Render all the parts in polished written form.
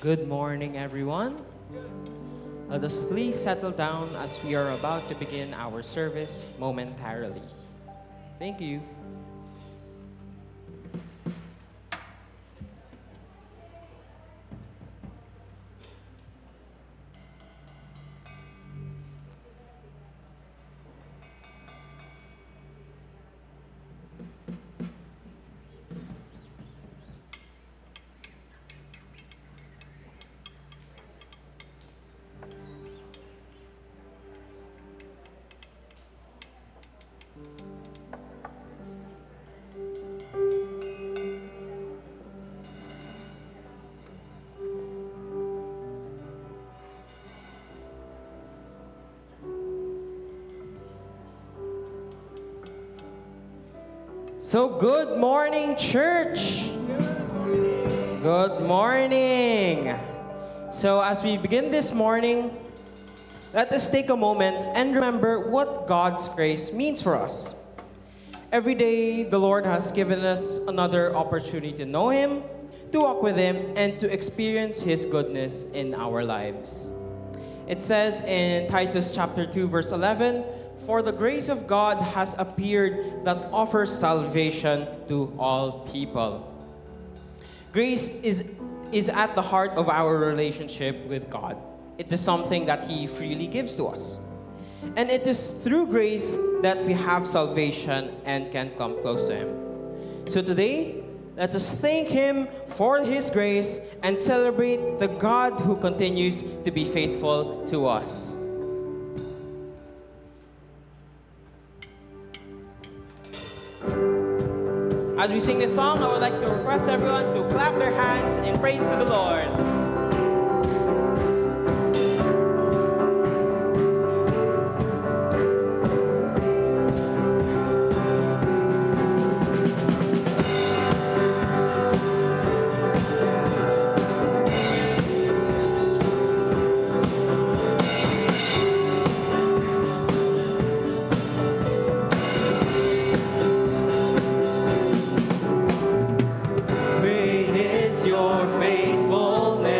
Good morning, everyone. Let us please settle down as we are about to begin our service momentarily. Thank you. So, good morning, church. Good morning. So, as we begin this morning, let us take a moment and remember what God's grace means for us. Every day, the Lord has given us another opportunity to know Him, to walk with Him, and to experience His goodness in our lives. It says in Titus chapter 2, verse 11, "For the grace of God has appeared that offers salvation to all people." Grace is at the heart of our relationship with God. It is something that He freely gives to us. And it is through grace that we have salvation and can come close to Him. So today, let us thank Him for His grace and celebrate the God who continues to be faithful to us. As we sing this song, I would like to request everyone to clap their hands in praise to the Lord. Great is your faithfulness.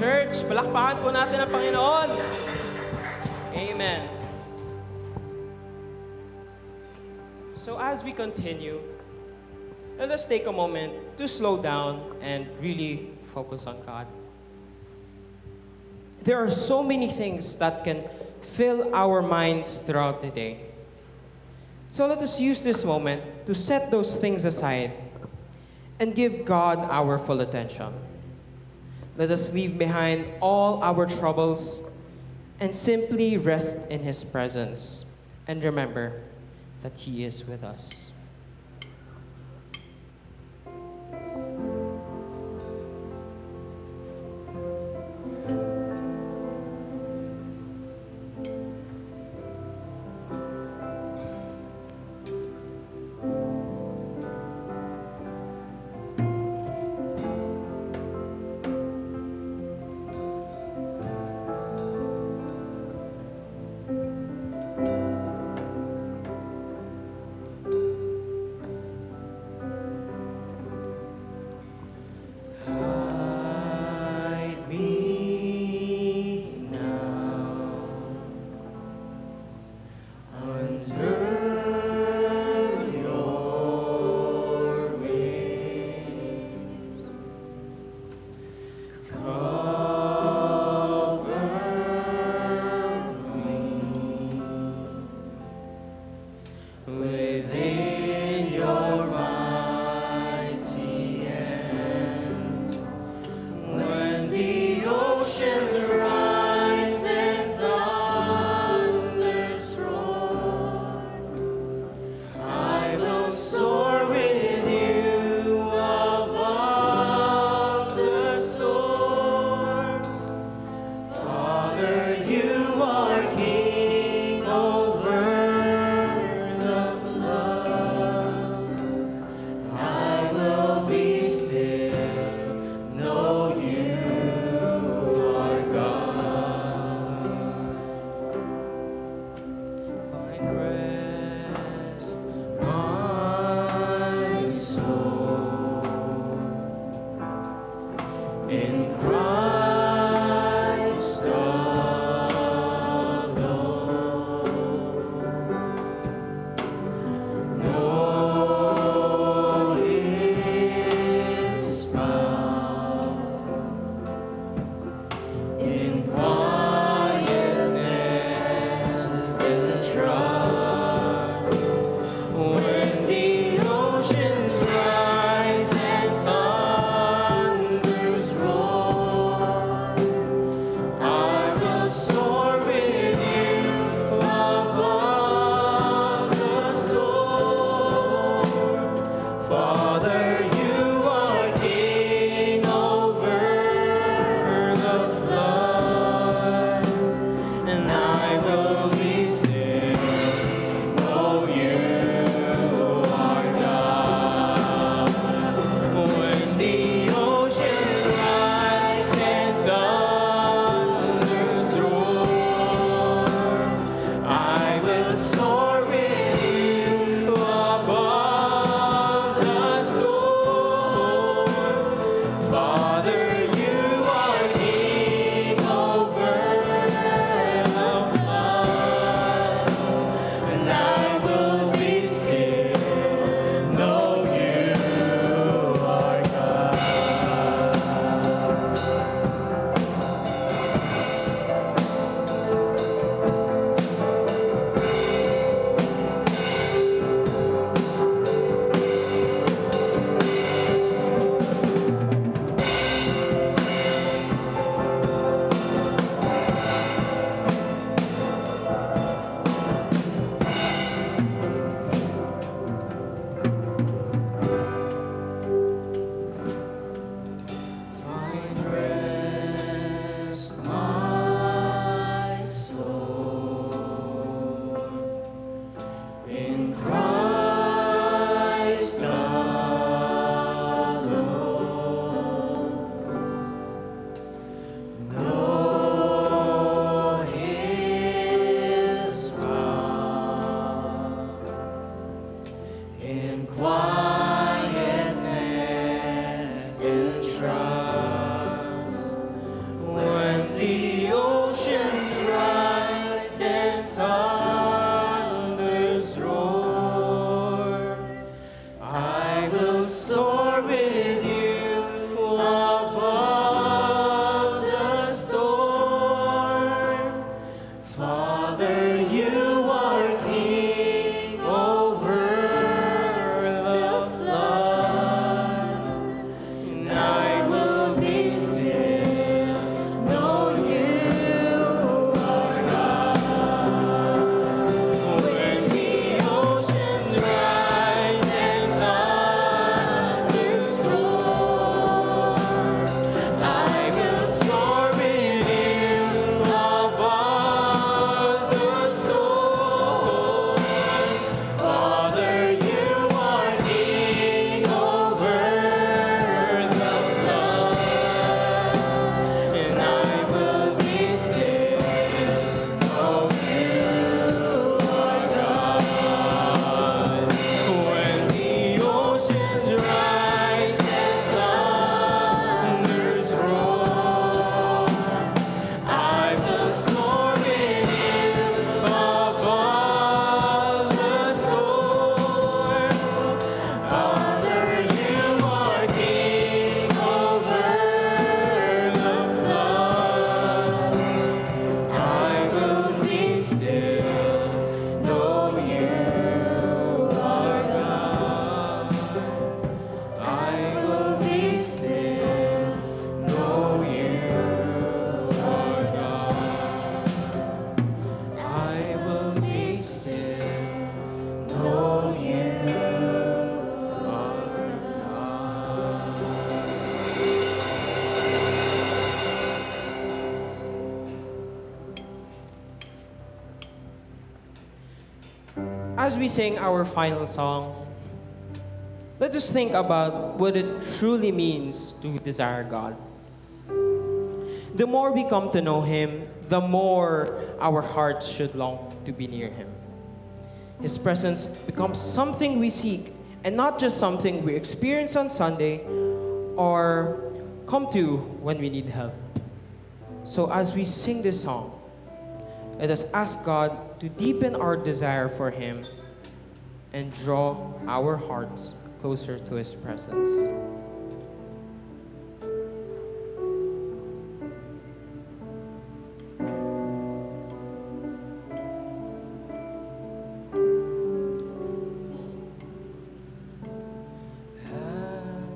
church. Palakpakan po natin ang Panginoon. Amen. So as we continue, let us take a moment to slow down and really focus on God. There are so many things that can fill our minds throughout the day. So let us use this moment to set those things aside and give God our full attention. Let us leave behind all our troubles and simply rest in His presence and remember that He is with us. Hide me now under your wings. Cover me within your mighty hands. When the oceans rise and thunders roar, I will soar with you above the storm. Father, you are king over the flood. I will be still, know you are God. Find rest, my soul, in Christ alone. Know His power in quietness and trust. When the oceans rise and thunders roar, I will soar with you above the storm. Father, you are king over the flood, and I will be still, know you are God. When the oceans rise and thunders roar, I will soar with you above the storm. Father, you are king over the flood, and I will be still, know you are God. Find rest, my soul, in Christ alone. Know His power in quietness and trust. as we sing our final song, let us think about what it truly means to desire God. The more we come to know Him, the more our hearts should long to be near Him. His presence becomes something we seek and not just something we experience on Sunday or come to when we need help. So as we sing this song, let us ask God to deepen our desire for Him and draw our hearts closer to His presence.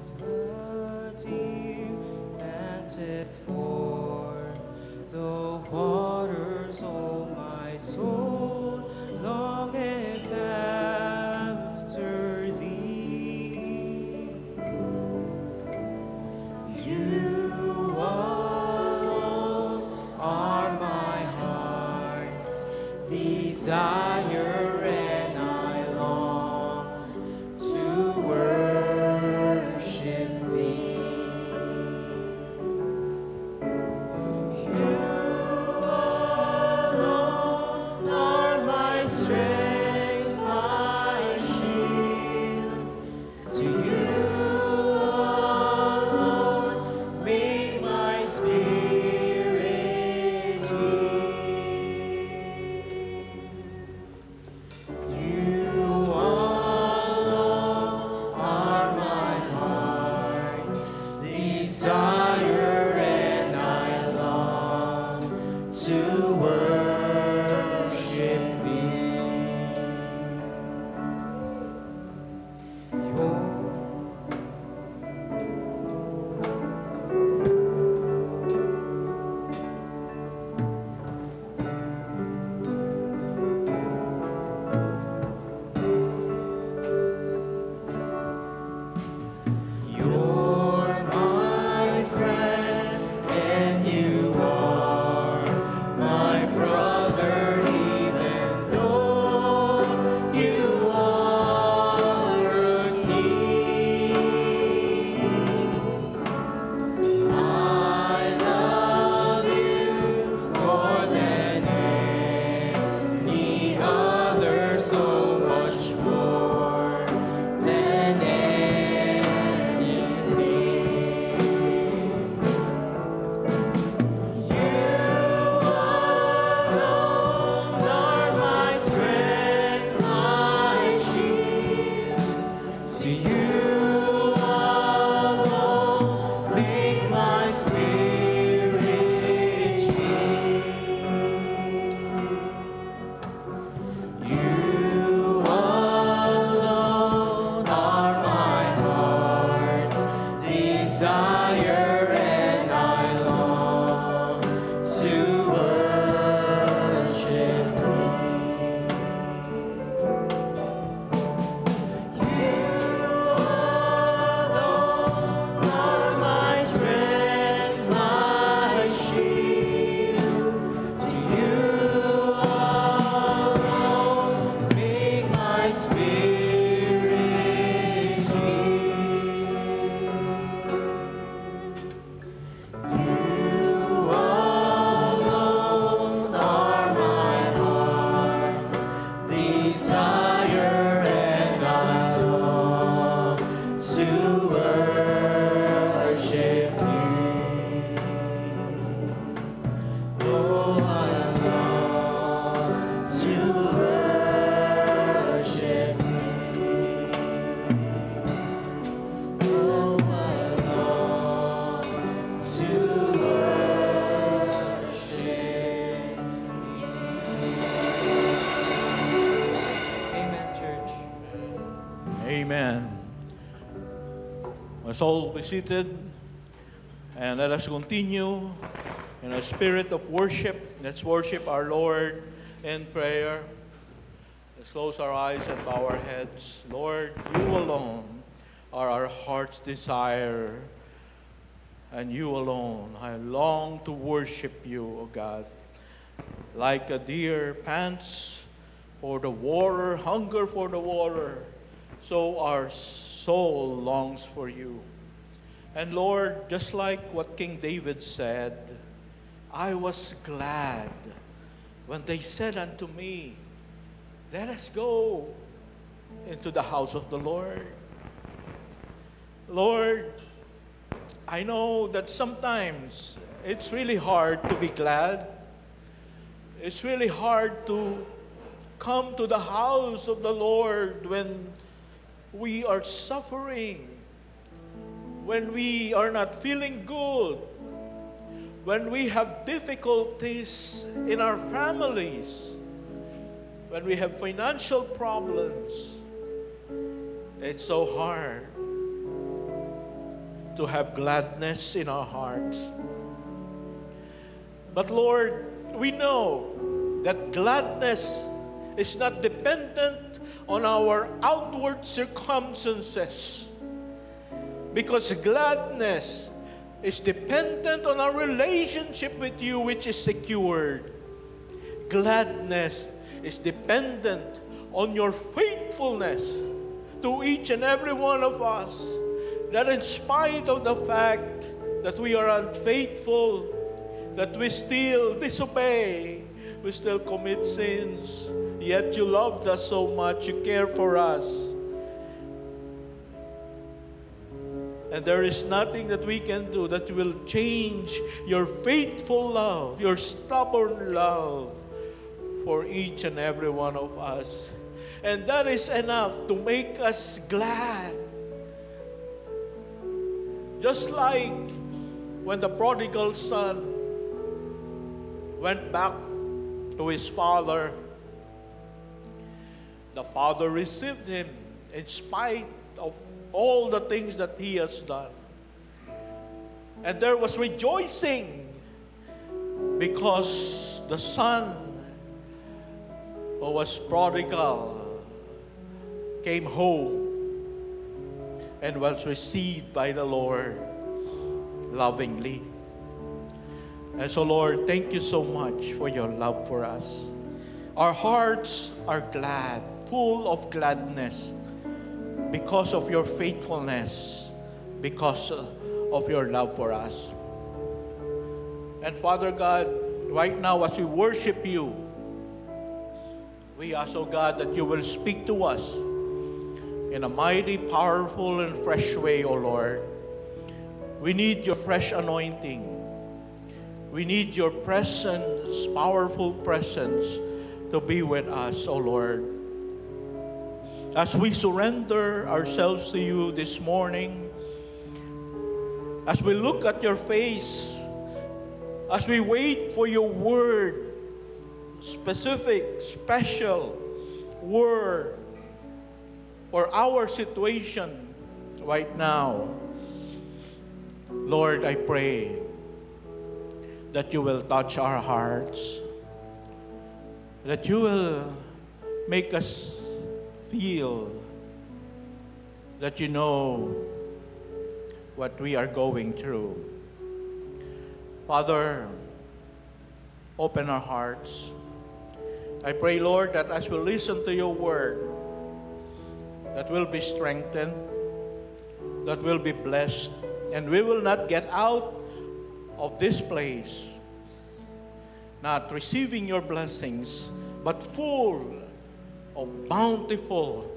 As the deer panteth for the waters, O my soul longeth after Thee. You alone are my heart's desire, and I long to worship Thee. You alone are my strength, my shield. To You alone make my spirit yield. You alone are my heart's desire, and I long to worship Thee. You're my friend, and You are my brother, even though You are a king. I love You more than any other, so much more than anything. You alone are my strength, my shield. To You alone make my spirit yield. You alone are my heart's desire, and I long to worship Thee. You alone are my strength, my shield. To You alone make my spirit yield. You alone are my heart's desire, and I long to worship Thee. Oh, I long to worship Thee. Oh, I long to worship Thee. Amen, church. Amen. Let's all be seated and let us continue in a spirit of worship. Let's worship our Lord in prayer. Let's close our eyes and bow our heads. Lord, You alone are our heart's desire, and You alone. I long to worship You, O God. Like a deer pants for the water, hunger for the water, so our soul longs for you. And Lord, just like what King David said, I was glad when they said unto me, let us go into the house of the Lord. Lord, I know that sometimes it's really hard to be glad. It's really hard to come to the house of the Lord when we are suffering, when we are not feeling good, when we have difficulties in our families, when we have financial problems. It's so hard to have gladness in our hearts. But Lord, we know that gladness is not dependent on our outward circumstances, because gladness is dependent on our relationship with you, which is secured. Gladness is dependent on your faithfulness to each and every one of us, that in spite of the fact that we are unfaithful, that we still disobey, we still commit sins, yet you loved us so much, you care for us. And there is nothing that we can do that will change your faithful love, your stubborn love for each and every one of us. And that is enough to make us glad. Just like when the prodigal son went back to his father, the father received him in spite of all the things that he has done. And there was rejoicing because the son who was prodigal came home and was received by the Lord lovingly. And so, Lord, thank you so much for your love for us. Our hearts are glad, full of gladness, because of your faithfulness, because of your love for us. And Father God, right now as we worship you, we ask, oh God, that you will speak to us in a mighty, powerful, and fresh way, oh Lord. We need your fresh anointing. We need your presence, powerful presence, to be with us, oh Lord. As we surrender ourselves to you this morning, as we look at your face, as we wait for your word, specific, special word for our situation right now, Lord, I pray that you will touch our hearts, that you will make us feel that you know what we are going through. Father, open our hearts. I pray, Lord, that as we listen to your word, that we'll be strengthened, that we'll be blessed, and we will not get out of this place not receiving your blessings, but full of bountiful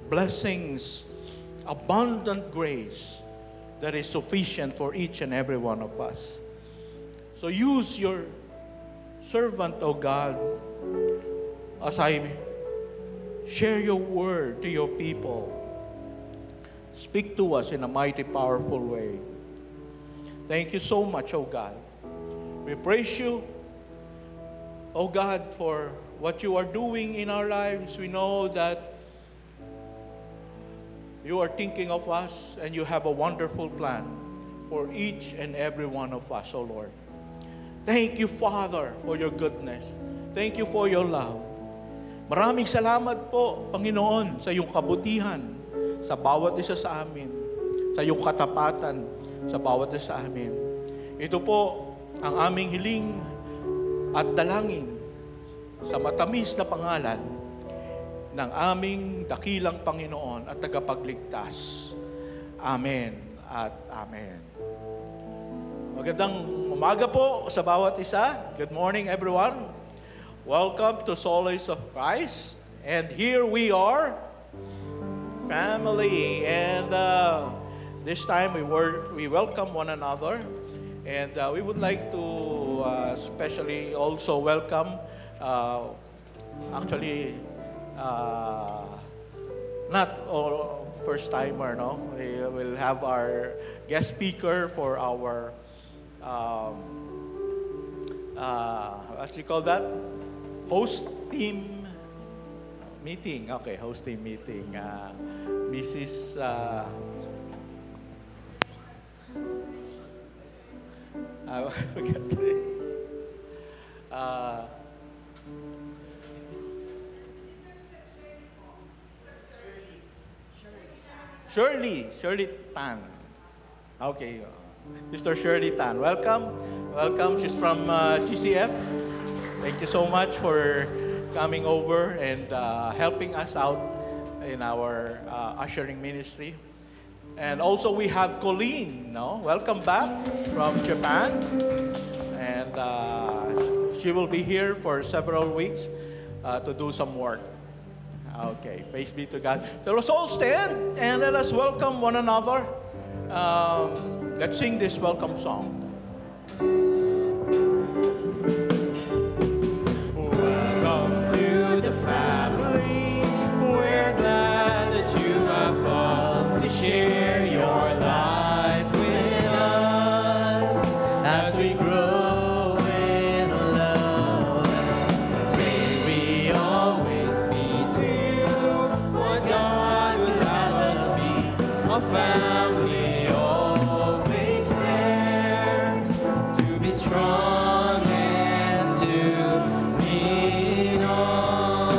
blessings, abundant grace that is sufficient for each and every one of us. So use your servant, O God, as I share your word to your people. Speak to us in a mighty, powerful way. Thank you so much, O God. We praise you, O God, for what you are doing in our lives. We know that you are thinking of us and you have a wonderful plan for each and every one of us, O Lord. Thank you, Father, for your goodness. Thank you for your love. Maraming salamat po, Panginoon, sa iyong kabutihan sa bawat isa sa amin, sa iyong katapatan sa bawat isa sa amin. Ito po ang aming hiling at dalangin sa matamis na pangalan ng aming dakilang Panginoon at tagapagligtas. Amen at amen. Magandang umaga po sa bawat isa. Good morning, everyone. Welcome to Solace of Christ. And here we are, family. And this time we welcome one another. And we would like to especially also welcome, actually, not all first timer, no? We will have our guest speaker for our, what do you call that? Host team meeting. Okay, host team meeting. Mrs. I forgot the name. Shirley Tan. Okay, Mr. Shirley Tan. Welcome. She's from GCF. Thank you so much for coming over and helping us out in our ushering ministry. And also we have Colleen, no? Welcome back from Japan. And she will be here for several weeks to do some work. Okay, praise be to God. So let's all stand and let us welcome one another. Let's sing this welcome song. Welcome to the family. We're glad that you have come to share your life with us as we grow in love. May we always be to what God would have us be, a family always there to be strong and to lean on.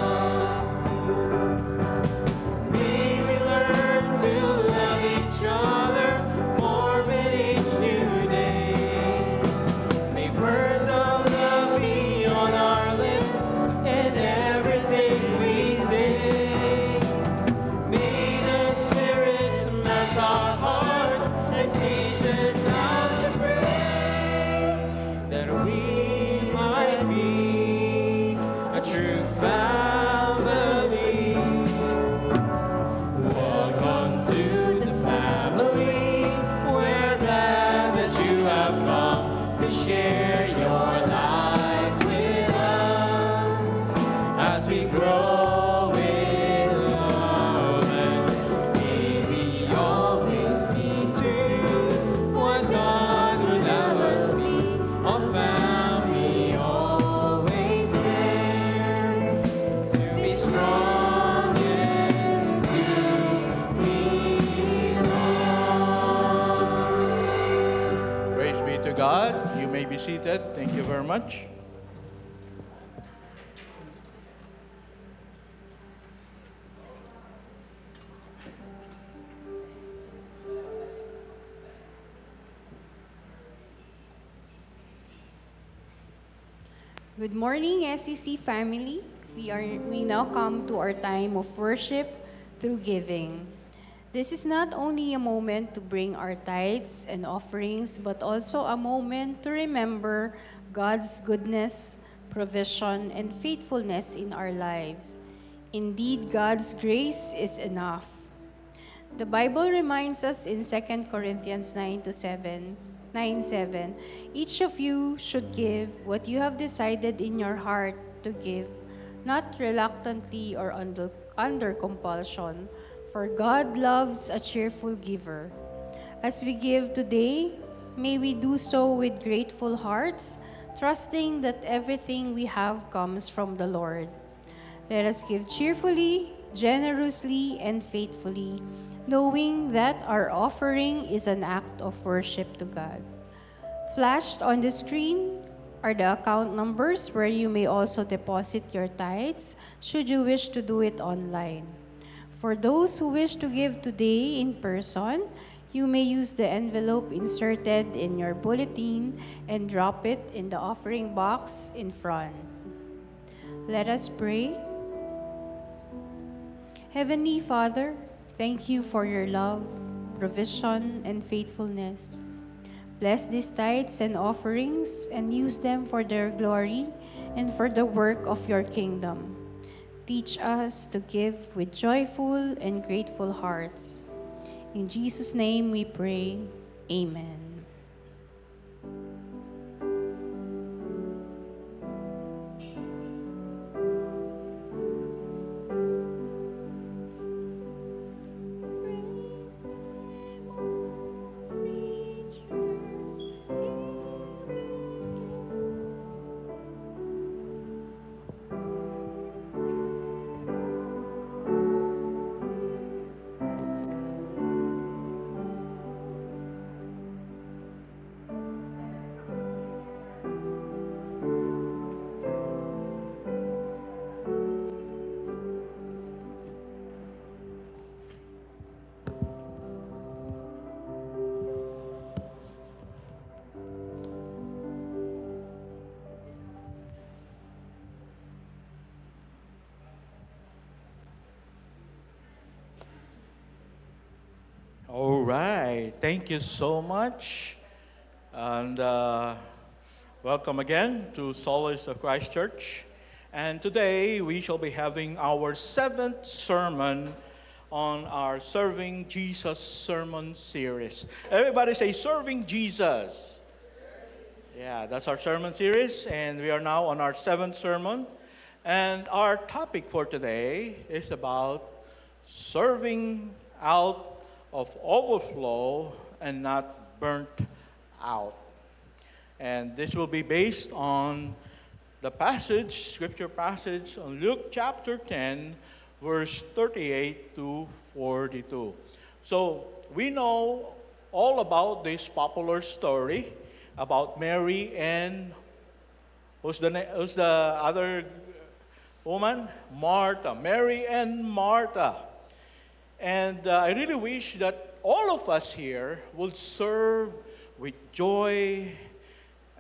May we learn to love each other more with each new day. May words of love be on our lips and everything we say. May the Spirit melt our hearts and teach us how to pray, that we might be a true family. Welcome to the family. We're glad that you have come to share your life with us as we grow in love. And may we always be to what God would have us be, a family always there to be strong and to lean on. Praise be to God. You may be seated. Thank you very much. Good morning, SEC family. We now come to our time of worship through giving. This is not only a moment to bring our tithes and offerings, but also a moment to remember God's goodness, provision, and faithfulness in our lives. Indeed, God's grace is enough. The Bible reminds us in 2 Corinthians 9:7, each of you should give what you have decided in your heart to give, not reluctantly or under compulsion, for God loves a cheerful giver. As we give today, may we do so with grateful hearts, trusting that everything we have comes from the Lord. Let us give cheerfully, generously, and faithfully, knowing that our offering is an act of worship to God. Flashed on the screen are the account numbers where you may also deposit your tithes should you wish to do it online. For those who wish to give today in person, you may use the envelope inserted in your bulletin and drop it in the offering box in front. Let us pray. Heavenly Father, thank you for your love, provision, and faithfulness. Bless these tithes and offerings and use them for their glory and for the work of your kingdom. Teach us to give with joyful and grateful hearts. In Jesus' name we pray. Amen. All right. Thank you so much. And welcome again to Solace of Christ Church. And today we shall be having our 7th sermon on our Serving Jesus sermon series. Everybody say, Serving Jesus. Yeah, that's our sermon series. And we are now on our 7th sermon. And our topic for today is about serving out of overflow and not burnt out. And this will be based on the passage, scripture passage on Luke chapter 10, verse 38 to 42. So we know all about this popular story about Mary and who's the other woman? Martha. Mary and Martha. And I really wish that all of us here would serve with joy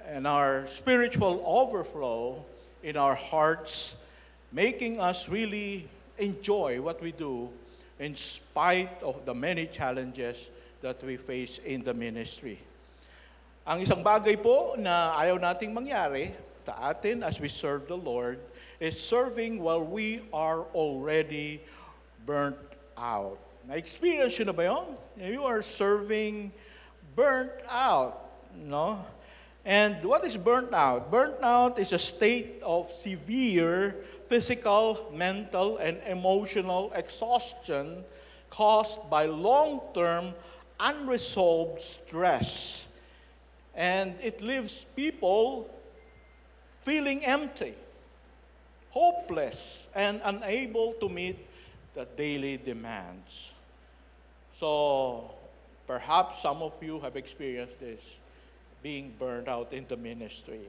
and our spiritual overflow in our hearts, making us really enjoy what we do in spite of the many challenges that we face in the ministry. Ang isang bagay po na ayaw nating mangyari sa atin as we serve the Lord is serving while we are already burnt out. Na-experience yun na ba yun? You are serving burnt out, no? And what is burnt out? Burnt out is a state of severe physical, mental, and emotional exhaustion caused by long-term unresolved stress. And it leaves people feeling empty, hopeless, and unable to meet the daily demands. So, perhaps some of you have experienced this, being burned out in the ministry.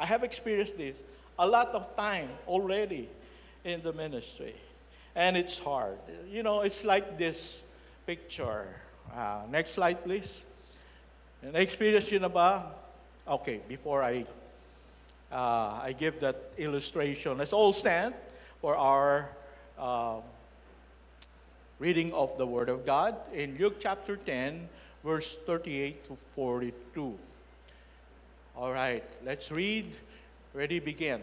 I have experienced this a lot of time already in the ministry. And it's hard. You know, it's like this picture. Next slide, please. Na-experience yun na ba? Okay, before I give that illustration, let's all stand for our reading of the Word of God in Luke chapter 10, verse 38 to 42. All right, let's read. Ready, begin.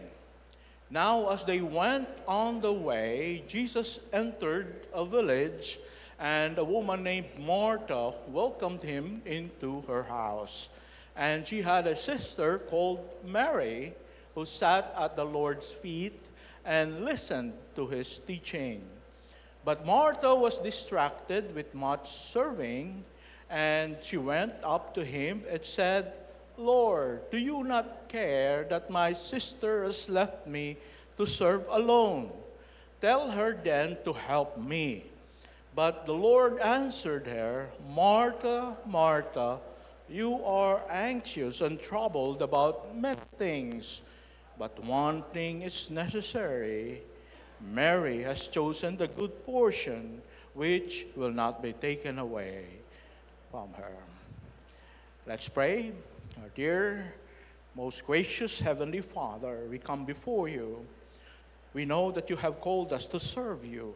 Now, as they went on the way, Jesus entered a village, and a woman named Martha welcomed him into her house. And she had a sister called Mary, who sat at the Lord's feet and listened to his teaching. But Martha was distracted with much serving, and she went up to him and said, Lord, do you not care that my sister has left me to serve alone? Tell her then to help me. But the Lord answered her, Martha, Martha, you are anxious and troubled about many things, but one thing is necessary. Mary has chosen the good portion, which will not be taken away from her. Let's pray. Our dear, most gracious Heavenly Father, we come before you. We know that you have called us to serve you.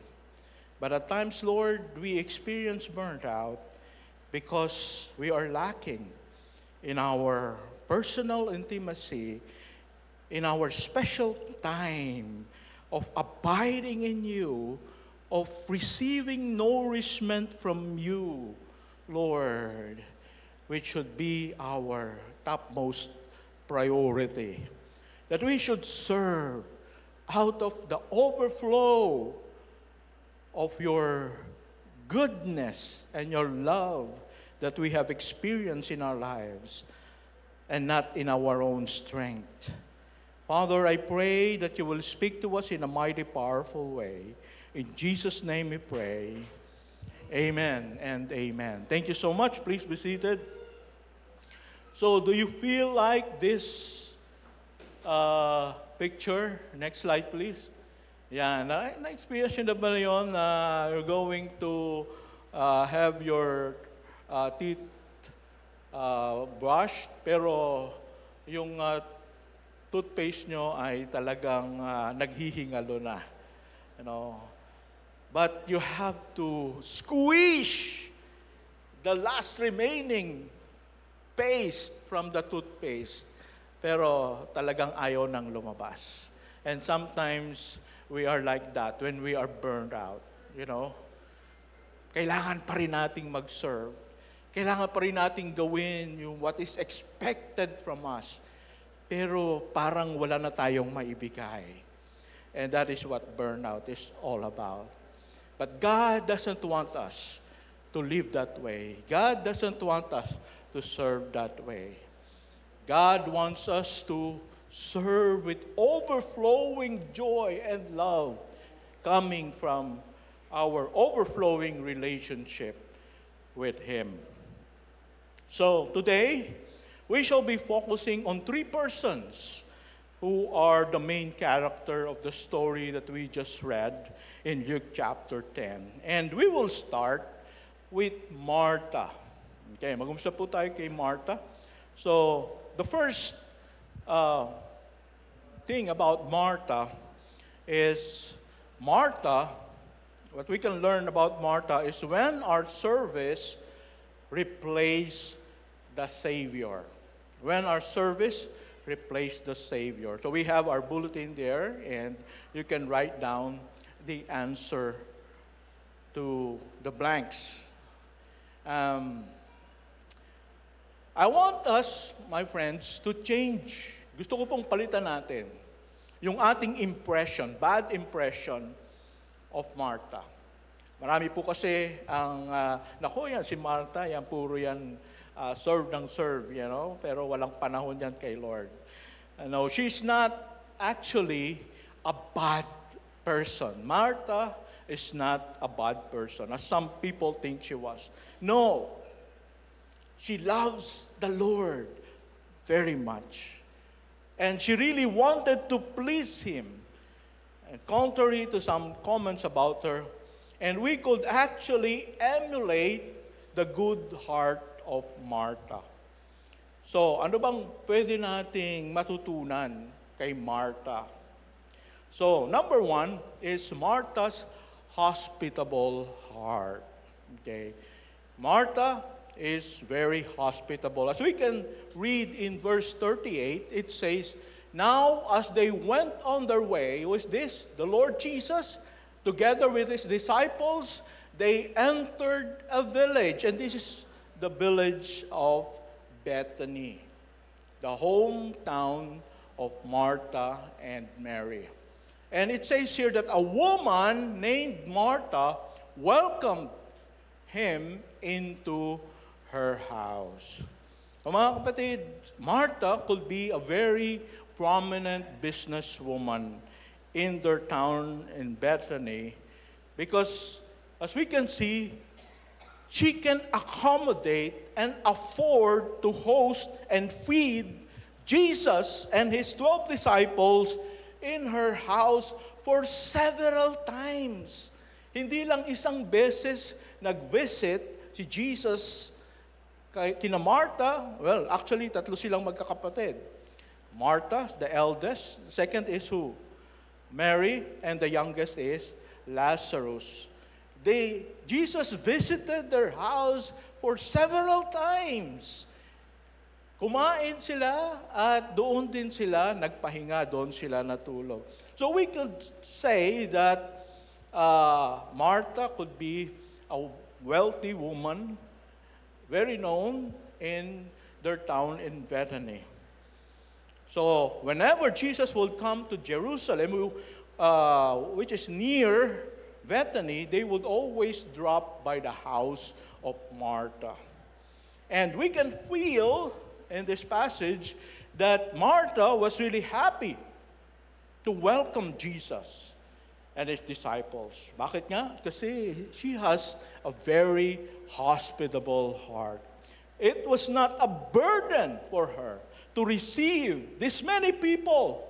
But at times, Lord, we experience burnt out because we are lacking in our personal intimacy, in our special time of abiding in you, of receiving nourishment from you, Lord, which should be our topmost priority. That we should serve out of the overflow of your goodness and your love that we have experienced in our lives, and not in our own strength. Father, I pray that you will speak to us in a mighty, powerful way. In Jesus' name we pray. Amen and amen. Thank you so much. Please be seated. So, do you feel like this picture? Next slide, please. Yan. Na-experience nyo na ba yun na you're going to have your teeth brushed, pero yung toothpaste nyo ay talagang naghihingalo na. You know? But you have to squeeze the last remaining paste from the toothpaste. Pero talagang ayaw nang lumabas. And sometimes we are like that when we are burned out. You know? Kailangan pa rin nating mag-serve. Kailangan pa rin nating gawin yung what is expected from us. Pero parang wala na tayong maibigay. And that is what burnout is all about. But God doesn't want us to live that way. God doesn't want us to serve that way. God wants us to serve with overflowing joy and love coming from our overflowing relationship with Him. So today, we shall be focusing on three persons who are the main character of the story that we just read in Luke chapter 10. And we will start with Martha. Okay, mag-umpisa po tayo kay Martha. So, the first thing about Martha is Martha, what we can learn about Martha is when our service replace the Savior. When our service replace the Savior. So we have our bulletin there, and you can write down the answer to the blanks. I want us, my friends, to change. Gusto ko pong palitan natin yung ating impression, bad impression of Martha. Marami po kasi ang, nako yan, si Martha, yan puro yan, serve ng serve, you know, pero walang panahon yan kay Lord. No, she's not actually a bad person. Martha is not a bad person, as some people think she was. No, she loves the Lord very much. And she really wanted to please Him. And contrary to some comments about her, and we could actually emulate the good heart of Martha. So, ano bang pwede nating matutunan kay Martha? So, number one is Martha's hospitable heart. Okay. Martha is very hospitable. As we can read in verse 38, it says, "Now as they went on their way," who is this? The Lord Jesus, together with His disciples, they entered a village. And this is the village of Bethany, the hometown of Martha and Mary. And it says here that a woman named Martha welcomed Him into her house. So mga kapatid, Martha could be a very prominent businesswoman in their town in Bethany, because as we can see, she can accommodate and afford to host and feed Jesus and His 12 disciples in her house for several times. Hindi lang isang beses nag-visit si Jesus kina Martha. Well, actually, tatlo silang magkakapatid. Martha, the eldest. Second is who? Mary. And the youngest is Lazarus. Jesus visited their house for several times. Kumain sila at doon din sila nagpahinga, doon sila natulog. So we could say that Martha could be a wealthy woman, very known in their town in Bethany. So whenever Jesus would come to Jerusalem, which is near Bethany, they would always drop by the house of Martha. And we can feel in this passage that Martha was really happy to welcome Jesus and his disciples. Bakit nga? Kasi she has a very hospitable heart. It was not a burden for her to receive this many people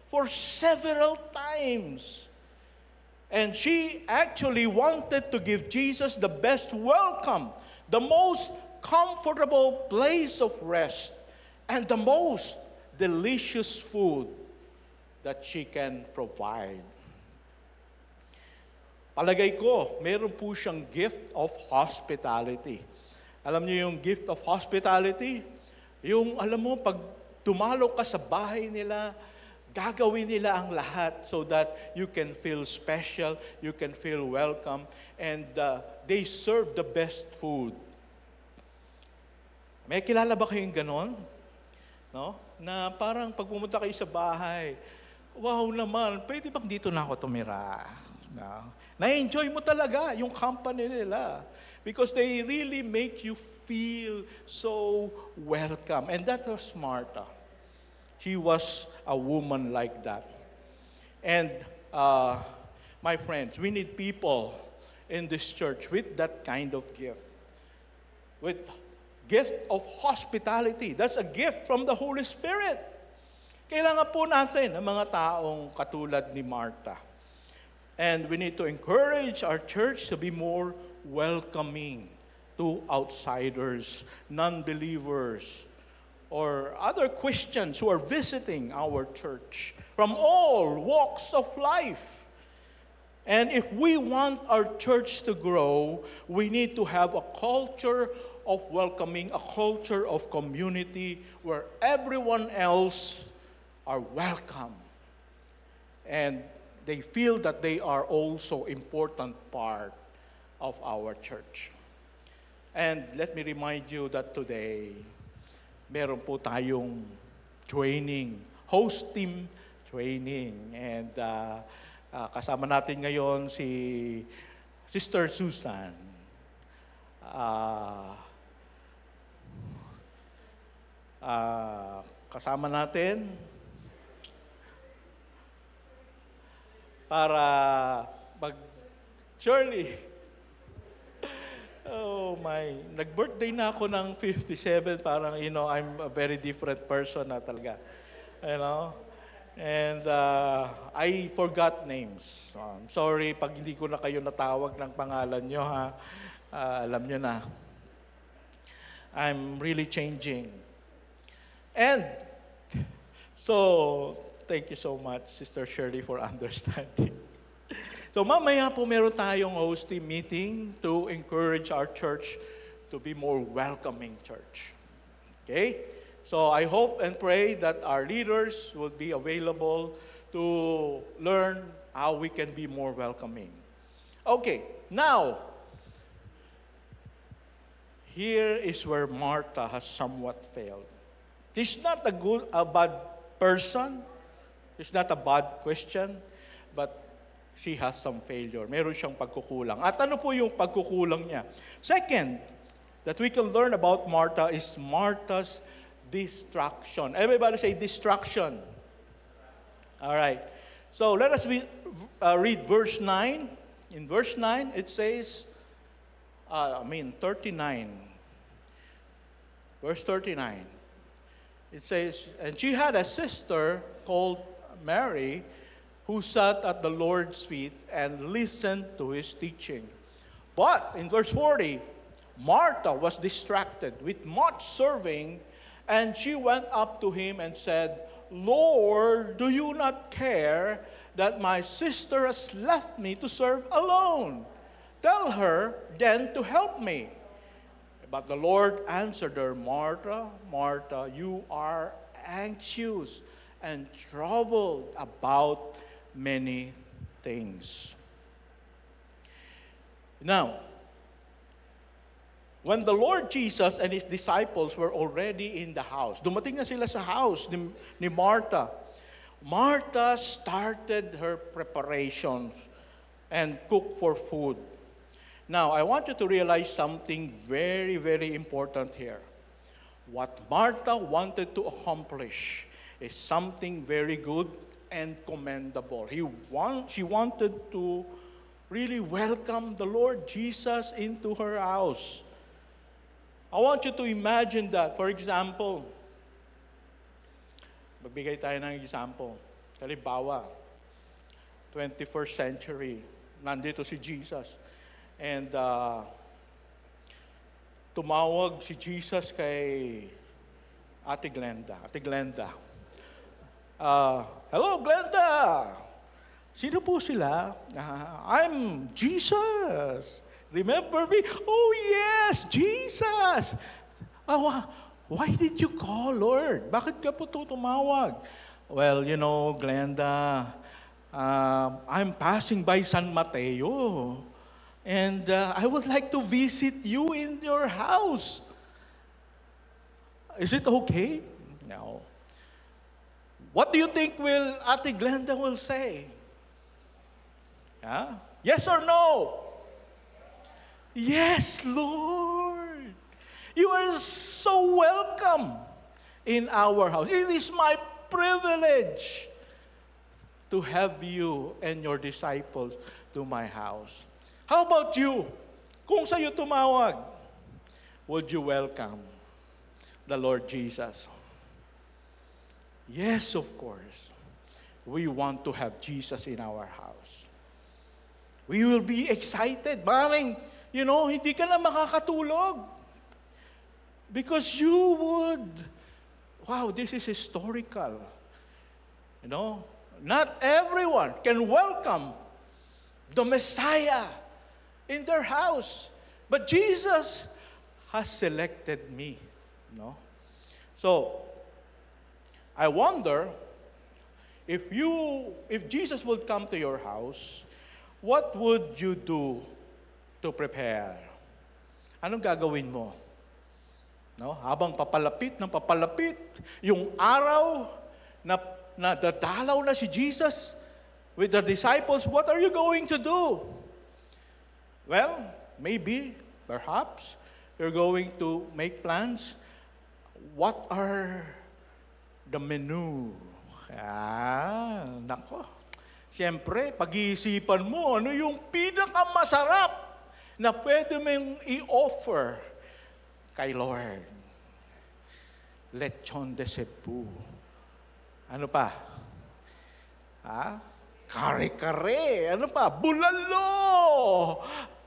for several times. And she actually wanted to give Jesus the best welcome, the most comfortable place of rest, and the most delicious food that she can provide. Palagay ko, meron po siyang gift of hospitality. Alam niyo yung gift of hospitality? Yung, alam mo, pag dumalo ka sa bahay nila, gagawin nila ang lahat so that you can feel special, you can feel welcome, and they serve the best food. May kilala ba kayong ganon? No? Na parang pag pumunta kayo sa bahay, wow naman, pwede bang dito na ako tumira? No? Na-enjoy mo talaga yung company nila because they really make you feel so welcome. And that was Martha. She was a woman like that. And my friends, we need people in this church with that kind of gift. With gift of hospitality. That's a gift from the Holy Spirit. Kailangan po natin ng mga taong katulad ni Martha. And we need to encourage our church to be more welcoming to outsiders, non-believers, or other Christians who are visiting our church from all walks of life. And if we want our church to grow, we need to have a culture of welcoming, a culture of community where everyone else are welcome. And they feel that they are also important part of our church. And let me remind you that today, meron po tayong training, host team training. And kasama natin ngayon si Sister Susan. Kasama natin para Shirley. Oh my, nag-birthday na ako ng 57, parang, I'm a very different person na talaga. And I forgot names. I'm sorry pag hindi ko na kayo natawag ng pangalan nyo, ha. Alam nyo na. I'm really changing. And so, thank you so much, Sister Shirley, for understanding. So mamaya po meron tayong hosting meeting to encourage our church to be more welcoming church. Okay? So I hope and pray that our leaders will be available to learn how we can be more welcoming. Okay, now, here is where Martha has somewhat failed. She's not a bad person. She's not a bad Christian, but she has some failure. Meron siyang pagkukulang. At ano po yung pagkukulang niya? Second, that we can learn about Martha is Martha's distraction. Everybody say distraction. All right. So let us read verse 9. In verse 9, it says, 39. Verse 39. It says, and she had a sister called Mary, who sat at the Lord's feet and listened to his teaching. But in verse 40, Martha was distracted with much serving, and she went up to him and said, Lord, do you not care that my sister has left me to serve alone? Tell her then to help me. But the Lord answered her, Martha, Martha, you are anxious and troubled about many things. Now, when the Lord Jesus and His disciples were already in the house, dumating na sila sa house ni Martha. Martha started her preparations and cooked for food. Now, I want you to realize something very, very important here. What Martha wanted to accomplish is something very good and commendable. She wanted to really welcome the Lord Jesus into her house. I want you to imagine that. For example, magbigay tayo ng example. Halimbawa, 21st century, nandito si Jesus. And tumawag si Jesus kay Ate Glenda. Ate Glenda. Hello, Glenda! Sino po sila? I'm Jesus. Remember me? Oh, yes, Jesus! Why did you call, Lord? Bakit ka po tumawag? Well, you know, Glenda, I'm passing by San Mateo. And I would like to visit you in your house. Is it okay? No. What do you think Ate Glenda will say? Yes or no? Yes, Lord. You are so welcome in our house. It is my privilege to have you and your disciples to my house. How about you? Kung sa'yo tumawag, would you welcome the Lord Jesus? Yes, of course. We want to have Jesus in our house. We will be excited. Maring, hindi ka na makakatulog. Because you would, wow, this is historical. Not everyone can welcome the Messiah in their house. But Jesus has selected me. So, I wonder, if Jesus would come to your house, what would you do to prepare? Anong gagawin mo? Habang papalapit, yung araw na dadalaw na si Jesus with the disciples, what are you going to do? Well, maybe, perhaps, you're going to make plans. What are the menu? Nako. Siyempre, pag-iisipan mo, ano yung pinakamasarap na pwede mong i-offer kay Lord? Lechon de Cebu. Ano pa? Kare-kare. Ano pa? Bulalo.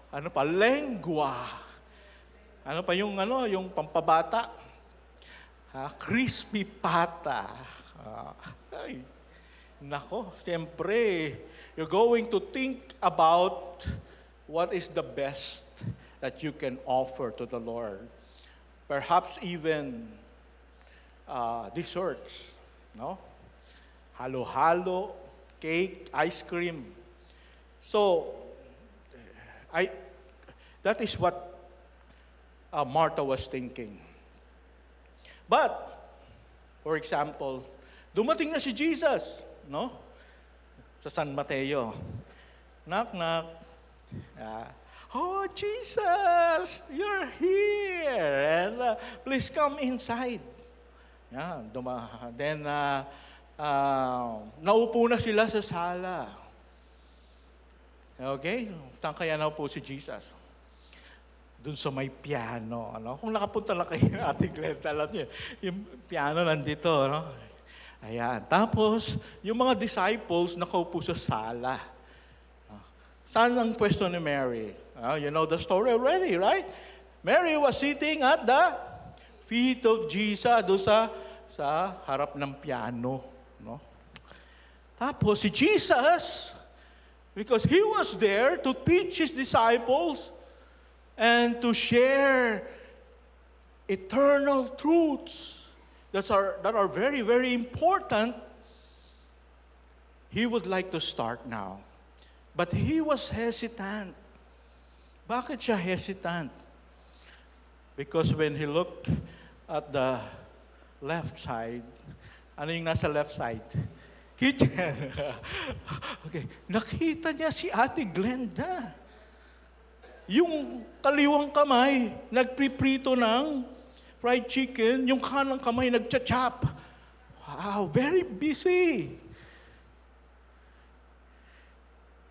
Ano pa? Lengua. Ano pa yung pampabata? Crispy pata. Ay, nako, siyempre, you're going to think about what is the best that you can offer to the Lord. Perhaps even desserts, halo-halo, cake, ice cream. So, that is what Martha was thinking. But, for example, dumating na si Jesus, sa San Mateo. Knock, knock. Oh, Jesus, you're here. And please come inside. Then, naupo na sila sa sala. Okay? Saan kaya naupo si Jesus? Doon sa may piano. Kung nakapunta lang kayo ng ating Glenda, alam niyo, yung piano nandito. Ayan. Tapos, yung mga disciples nakaupo sa sala. Saan ang pwesto ni Mary? You know the story already, right? Mary was sitting at the feet of Jesus, doon sa harap ng piano. Tapos si Jesus, Because he was there to teach his disciples and to share eternal truths that are very, very important. He would like to start now. But he was hesitant. Bakit siya hesitant? Because when he looked at the left side, ano yung nasa left side? Okay, nakita niya si Ate Glenda. Yung kaliwang kamay, nagpriprito ng fried chicken, yung kanang kamay nagcha-chop. Wow, very busy.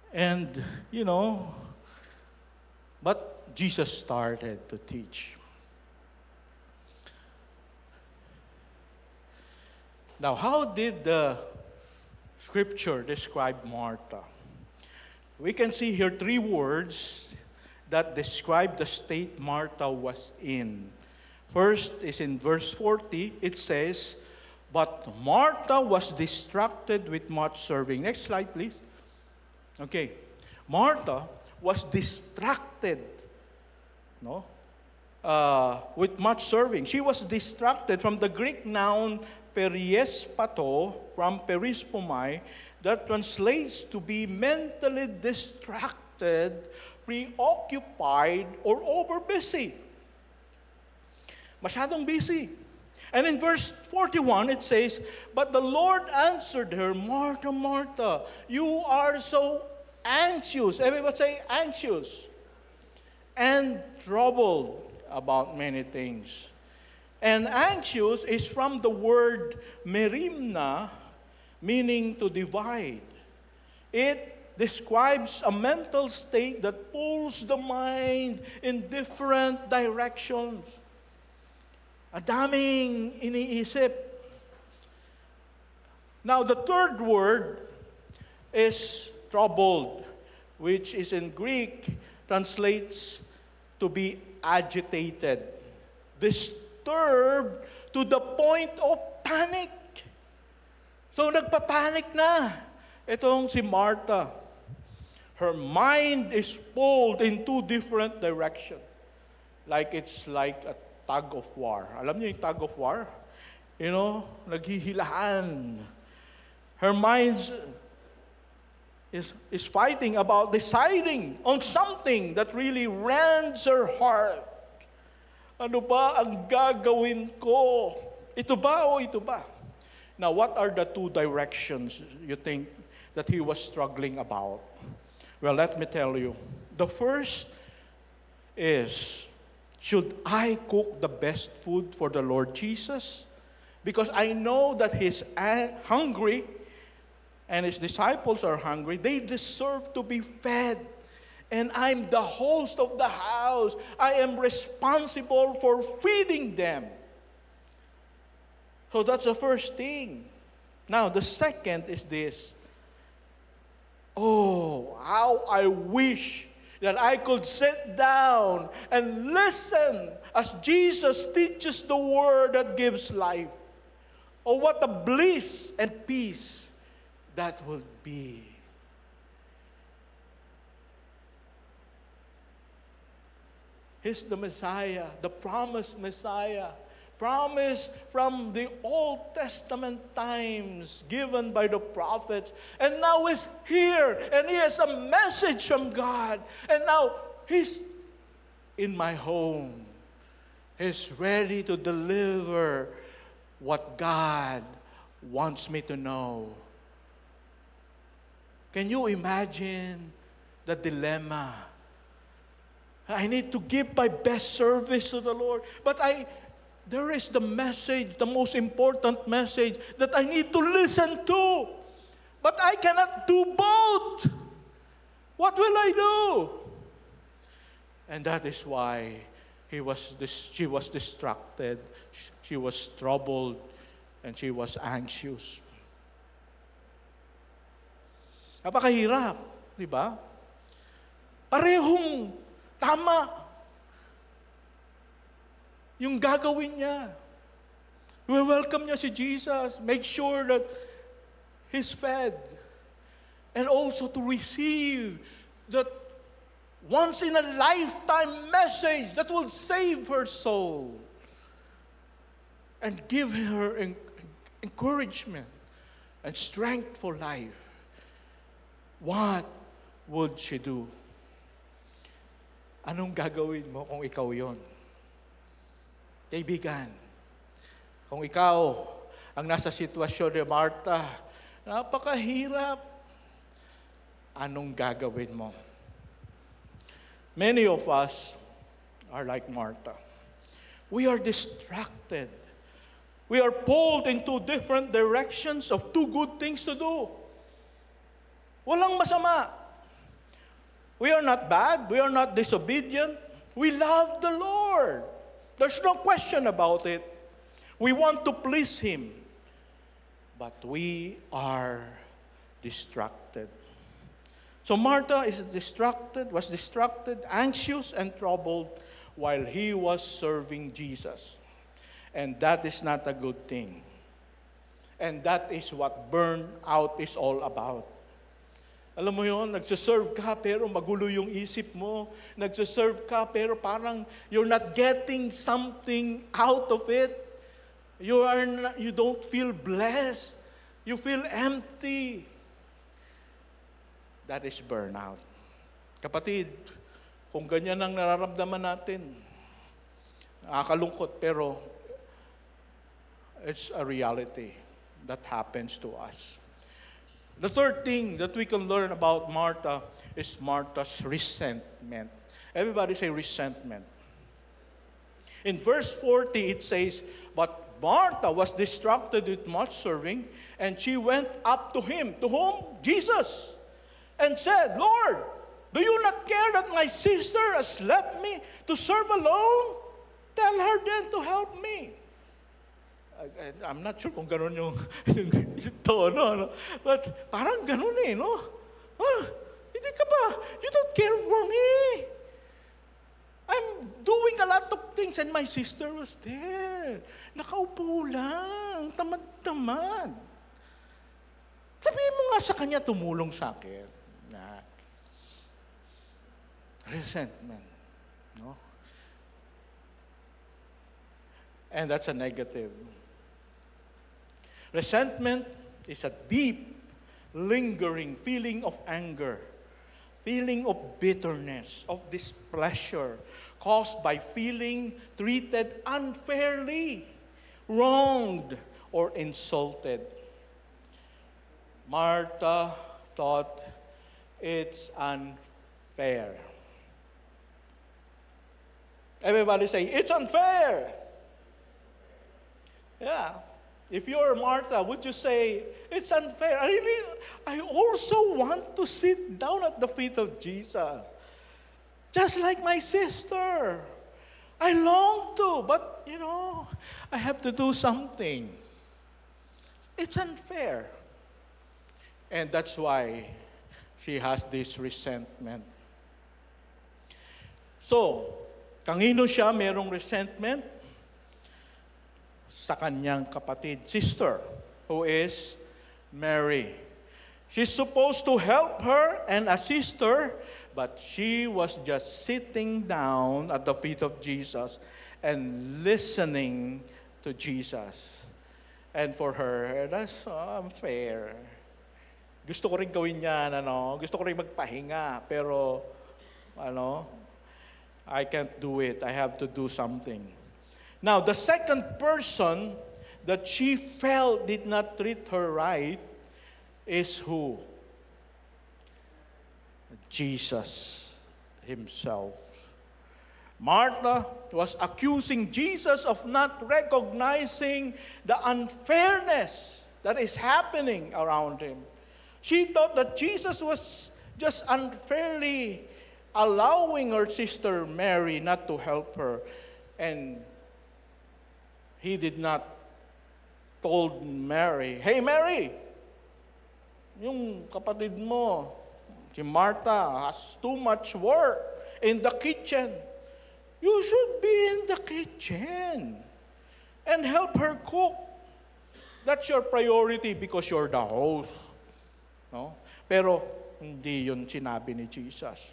And, but Jesus started to teach. Now, how did the Scripture describe Martha? We can see here 3 words that describe the state Martha was in. First is in verse 40, it says, "But Martha was distracted with much serving." Next slide, please. Okay. Martha was distracted, with much serving. She was distracted from the Greek noun periespato, from perispomai, that translates to be mentally distracted, preoccupied, or over-busy. Masyadong busy. And in verse 41, it says, "But the Lord answered her, 'Martha, Martha, you are so anxious.'" Everybody say anxious. "And troubled about many things." And anxious is from the word merimna, meaning to divide. It describes a mental state that pulls the mind in different directions. Adaming iniisip. Now, the third word is troubled, which is in Greek, translates to be agitated, disturbed to the point of panic. So, nagpapanik na itong si Martha. Her mind is pulled in 2 different directions. It's like a tug of war. Alam niyo yung tug of war? Naghihilahan. Her mind is fighting about deciding on something that really rends her heart. Ano ba ang gagawin ko? Ito ba o ito ba? Now, what are the 2 directions you think that he was struggling about? Well, let me tell you. The first is, should I cook the best food for the Lord Jesus? Because I know that he's hungry and his disciples are hungry. They deserve to be fed. And I'm the host of the house. I am responsible for feeding them. So that's the first thing. Now, the second is this. Oh, how I wish that I could sit down and listen as Jesus teaches the word that gives life. Oh, what a bliss and peace that will be. He's the Messiah, the promised Messiah, promised from the Old Testament times, given by the prophets. And now he's here, and he has a message from God. And now he's in my home. He's ready to deliver what God wants me to know. Can you imagine the dilemma? I need to give my best service to the Lord, but there is the message, the most important message that I need to listen to. But I cannot do both. What will I do? And that is why she was distracted, she was troubled, and she was anxious. Napakahirap, di ba? Parehong tama yung gagawin niya. We welcome niya si Jesus. Make sure that he's fed. and also to receive that once in a lifetime message that will save her soul and give her encouragement and strength for life. What would she do? Anong gagawin mo kung ikaw yon? Kaibigan, kung ikaw ang nasa sitwasyon ni Martha, napakahirap, anong gagawin mo? Many of us are like Martha. We are distracted. We are pulled into different directions of two good things to do. Walang masama. We are not bad. We are not disobedient. We love the Lord. There's no question about it. We want to please Him. But we are distracted. So Martha was distracted, anxious, and troubled while he was serving Jesus. And that is not a good thing. And that is what burnout is all about. Alam mo yun, nagsaserve ka pero magulo yung isip mo. Nagsaserve ka pero parang you're not getting something out of it. You don't feel blessed. You feel empty. That is burnout. Kapatid, kung ganyan ang nararamdaman natin, nakakalungkot pero it's a reality that happens to us. The third thing that we can learn about Martha is Martha's resentment. Everybody say resentment. In verse 40, it says, "But Martha was distracted with much serving, and she went up to him." To whom? Jesus. And said, "Lord, do you not care that my sister has left me to serve alone? Tell her then to help me." I'm not sure kung ganun yung tono, no? But parang ganun no? Hindi ka ba? You don't care for me. I'm doing a lot of things and my sister was there. Nakaupo lang, tamad-tamad. Sabihin mo nga sa kanya, tumulong sa akin. Na resentment, no? And that's a negative. Resentment is a deep, lingering feeling of anger, feeling of bitterness, of displeasure, caused by feeling treated unfairly, wronged, or insulted. Martha thought it's unfair. Everybody say, "It's unfair." Yeah. If you're Martha, would you say, "It's unfair"? I also want to sit down at the feet of Jesus. Just like my sister. I long to, but I have to do something. It's unfair. And that's why she has this resentment. So, kanino siya merong resentment? Sa kanyang kapatid, sister, who is Mary. She's supposed to help her and assist her, but she was just sitting down at the feet of Jesus and listening to Jesus. And for her, that's unfair. Gusto ko rin gawin yan, gusto ko rin magpahinga, pero, I can't do it. I have to do something. Now, the second person that she felt did not treat her right is who? Jesus himself. Martha was accusing Jesus of not recognizing the unfairness that is happening around him. She thought that Jesus was just unfairly allowing her sister Mary not to help her. And he did not told Mary, "Hey Mary, yung kapatid mo, si Martha, has too much work in the kitchen. You should be in the kitchen and help her cook. That's your priority because you're the host." No? Pero hindi yun sinabi ni Jesus.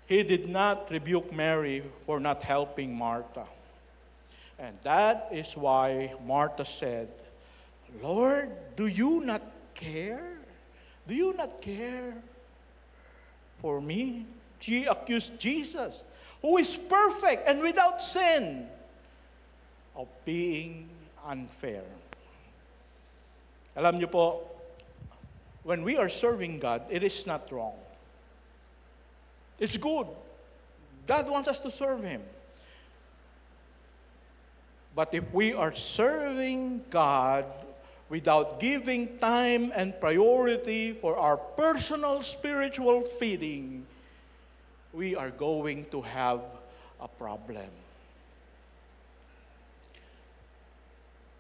He did not rebuke Mary for not helping Martha. And that is why Martha said, Lord, do you not care? Do you not care for me? She accused Jesus, who is perfect and without sin, of being unfair. Alam niyo po, when we are serving God, it is not wrong. It's good. God wants us to serve Him. But if we are serving God without giving time and priority for our personal spiritual feeding, we are going to have a problem.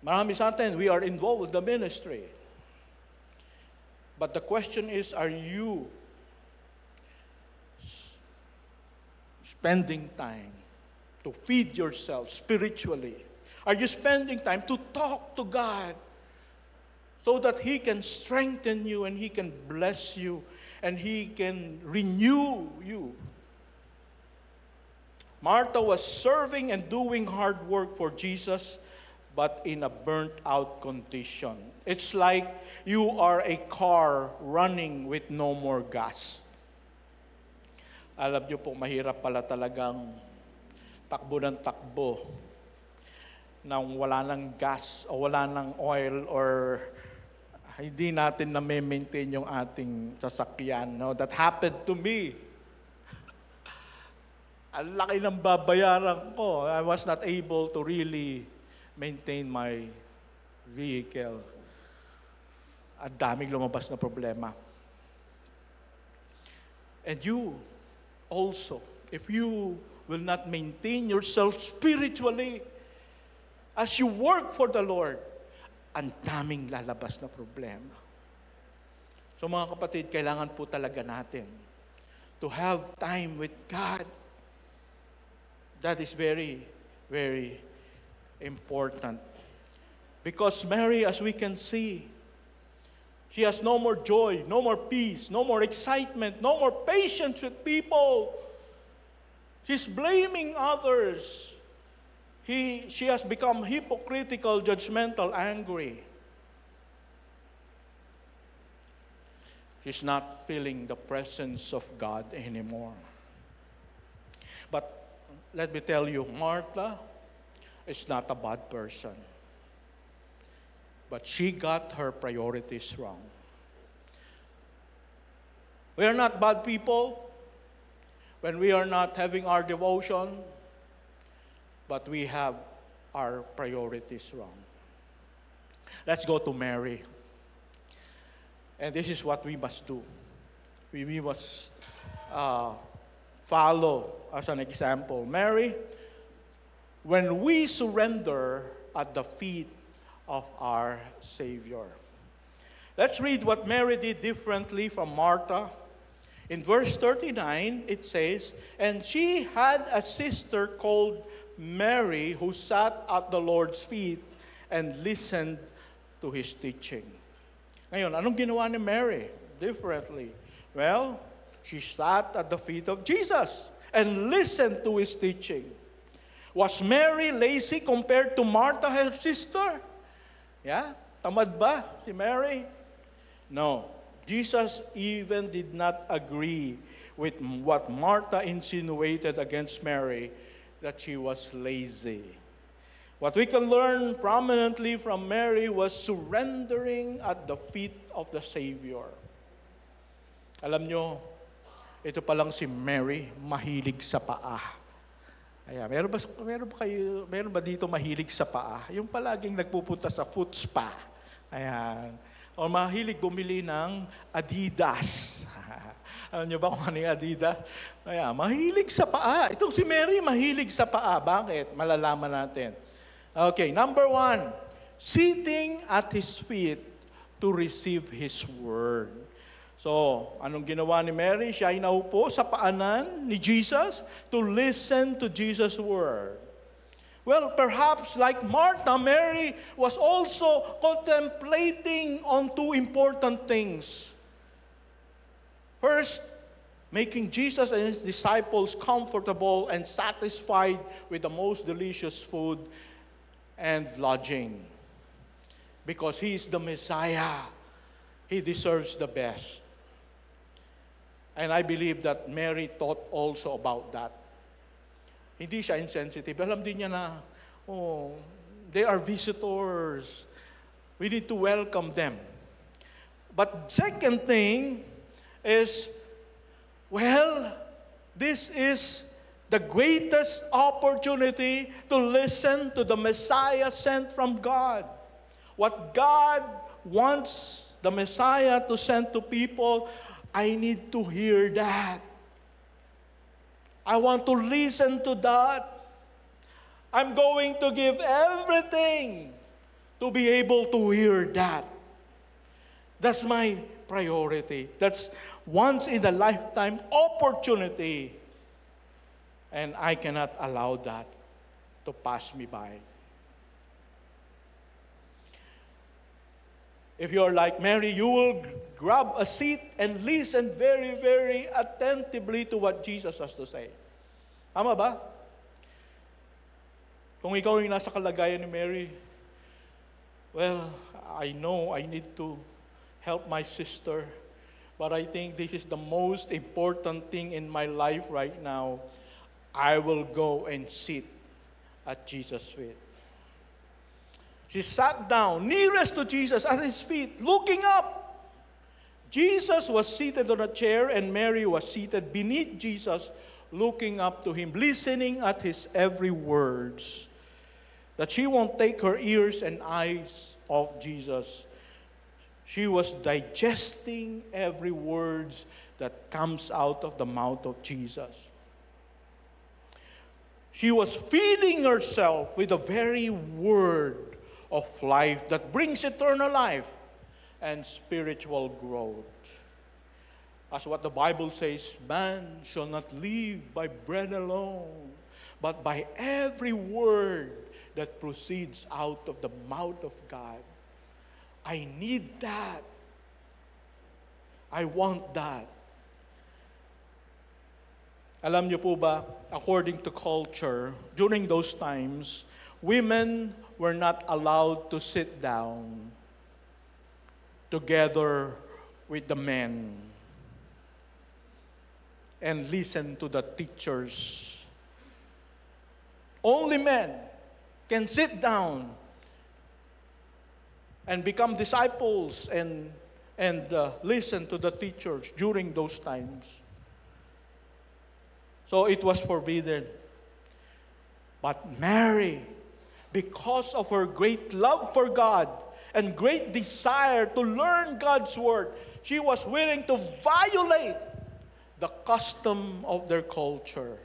Marami sa atin, we are involved with the ministry. But the question is, are you spending time to feed yourself spiritually? Are you spending time to talk to God so that He can strengthen you and He can bless you and He can renew you? Martha was serving and doing hard work for Jesus, but in a burnt-out condition. It's like you are a car running with no more gas. Alam niyo po, mahirap pala talagang takbo ng takbo nang wala ng gas o wala ng oil or hindi natin na-maintain yung ating sasakyan. No? That happened to me. Ang laki ng babayaran ko. I was not able to really maintain my vehicle. Ang daming lumabas na problema. And you also, if you will not maintain yourself spiritually as you work for the Lord, ang daming lalabas na problema. So mga kapatid, kailangan po talaga natin to have time with God. That is very, very important. Because Mary, as we can see, she has no more joy, no more peace, no more excitement, no more patience with people. She's blaming others. She has become hypocritical, judgmental, angry. She's not feeling the presence of God anymore. But let me tell you, Martha is not a bad person. But she got her priorities wrong. We are not bad people when we are not having our devotion, but we have our priorities wrong. Let's go to Mary. And this is what we must do. We must follow as an example. Mary, when we surrender at the feet of our Savior. Let's read what Mary did differently from Martha. In verse 39, it says, and she had a sister called Mary who sat at the Lord's feet and listened to His teaching. Ngayon, anong ginawa ni Mary differently? Well, she sat at the feet of Jesus and listened to His teaching. Was Mary lazy compared to Martha, her sister? Yeah? Tamad ba si Mary? No. Jesus even did not agree with what Martha insinuated against Mary, that she was lazy. What we can learn prominently from Mary was surrendering at the feet of the Savior. Alam nyo, ito palang si Mary, mahilig sa paa. Ayan, meron ba dito mahilig sa paa? Yung palaging nagpupunta sa foot spa. Ayan. O mahilig bumili ng Adidas. Alam niyo ba kung ano yung Adidas? Ayan, mahilig sa paa. Itong si Mary, mahilig sa paa. Bakit? Malalaman natin. Okay, number 1, sitting at His feet to receive His word. So, anong ginawa ni Mary? Siya ay naupo sa paanan ni Jesus to listen to Jesus' word. Well, perhaps like Martha, Mary was also contemplating on two important things. First, making Jesus and his disciples comfortable and satisfied with the most delicious food and lodging. Because he is the Messiah, he deserves the best. And I believe that Mary thought also about that. Hindi siya insensitive. Alam din niya na, they are visitors. We need to welcome them. But second thing is, well, this is the greatest opportunity to listen to the Messiah sent from God. What God wants the Messiah to send to people, I need to hear that. I want to listen to that. I'm going to give everything to be able to hear that. That's my priority. That's once in a lifetime opportunity. And I cannot allow that to pass me by. If you're like Mary, you will grab a seat and listen very, very attentively to what Jesus has to say. Tama ba? Kung ikaw yung nasa kalagayan ni Mary, well, I know I need to help my sister, but I think this is the most important thing in my life right now. I will go and sit at Jesus' feet. She sat down nearest to Jesus at his feet, looking up. Jesus was seated on a chair, and Mary was seated beneath Jesus, looking up to him, listening at his every words. That she won't take her ears and eyes off Jesus. She was digesting every words that comes out of the mouth of Jesus. She was feeding herself with the very word of life that brings eternal life and spiritual growth. As what the Bible says, man shall not live by bread alone, but by every word that proceeds out of the mouth of God. I need that. I want that. Alam niyo po ba, according to culture, during those times, women were not allowed to sit down together with the men and listen to the teachers. Only men can sit down and become disciples and listen to the teachers during those times. So it was forbidden. But Mary, because of her great love for God and great desire to learn God's word, she was willing to violate the custom of their culture.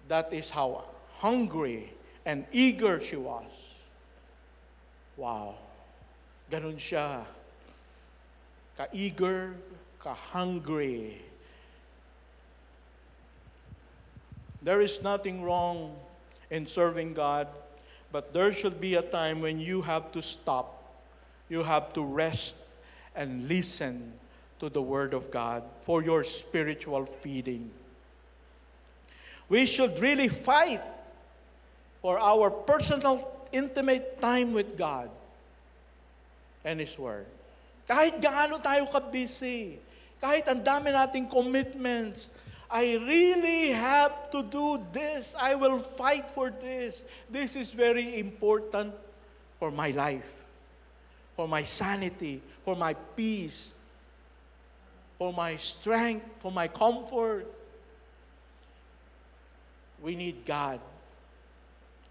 That is how hungry and eager she was. Wow. Ganun siya. Ka-eager, ka-hungry. There is nothing wrong in serving God, but there should be a time when you have to stop. You have to rest and listen to the Word of God for your spiritual feeding. We should really fight for our personal, intimate time with God and His Word. Kahit gaano tayo ka-busy, kahit ang dami nating commitments, I really have to do this. I will fight for this. This is very important for my life, for my sanity, for my peace, for my strength, for my comfort. We need God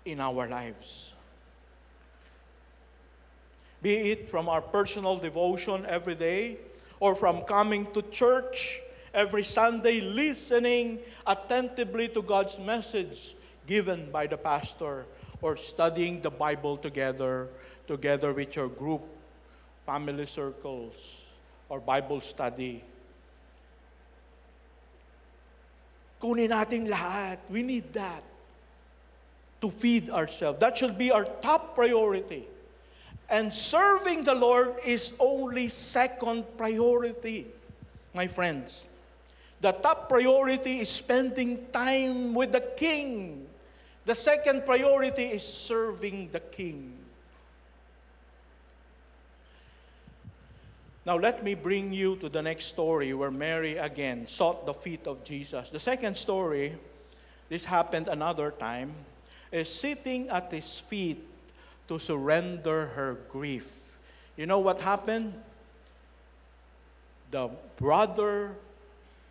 in our lives. Be it from our personal devotion every day, or from coming to church every Sunday, listening attentively to God's message given by the pastor, or studying the Bible together with your group, family circles, or Bible study. Kunin natin lahat. We need that. to feed ourselves. That should be our top priority. And serving the Lord is only second priority, my friends. The top priority is spending time with the King. The second priority is serving the King. Now let me bring you to the next story where Mary again sought the feet of Jesus. The second story, this happened another time, is sitting at his feet to surrender her grief. You know what happened? The brother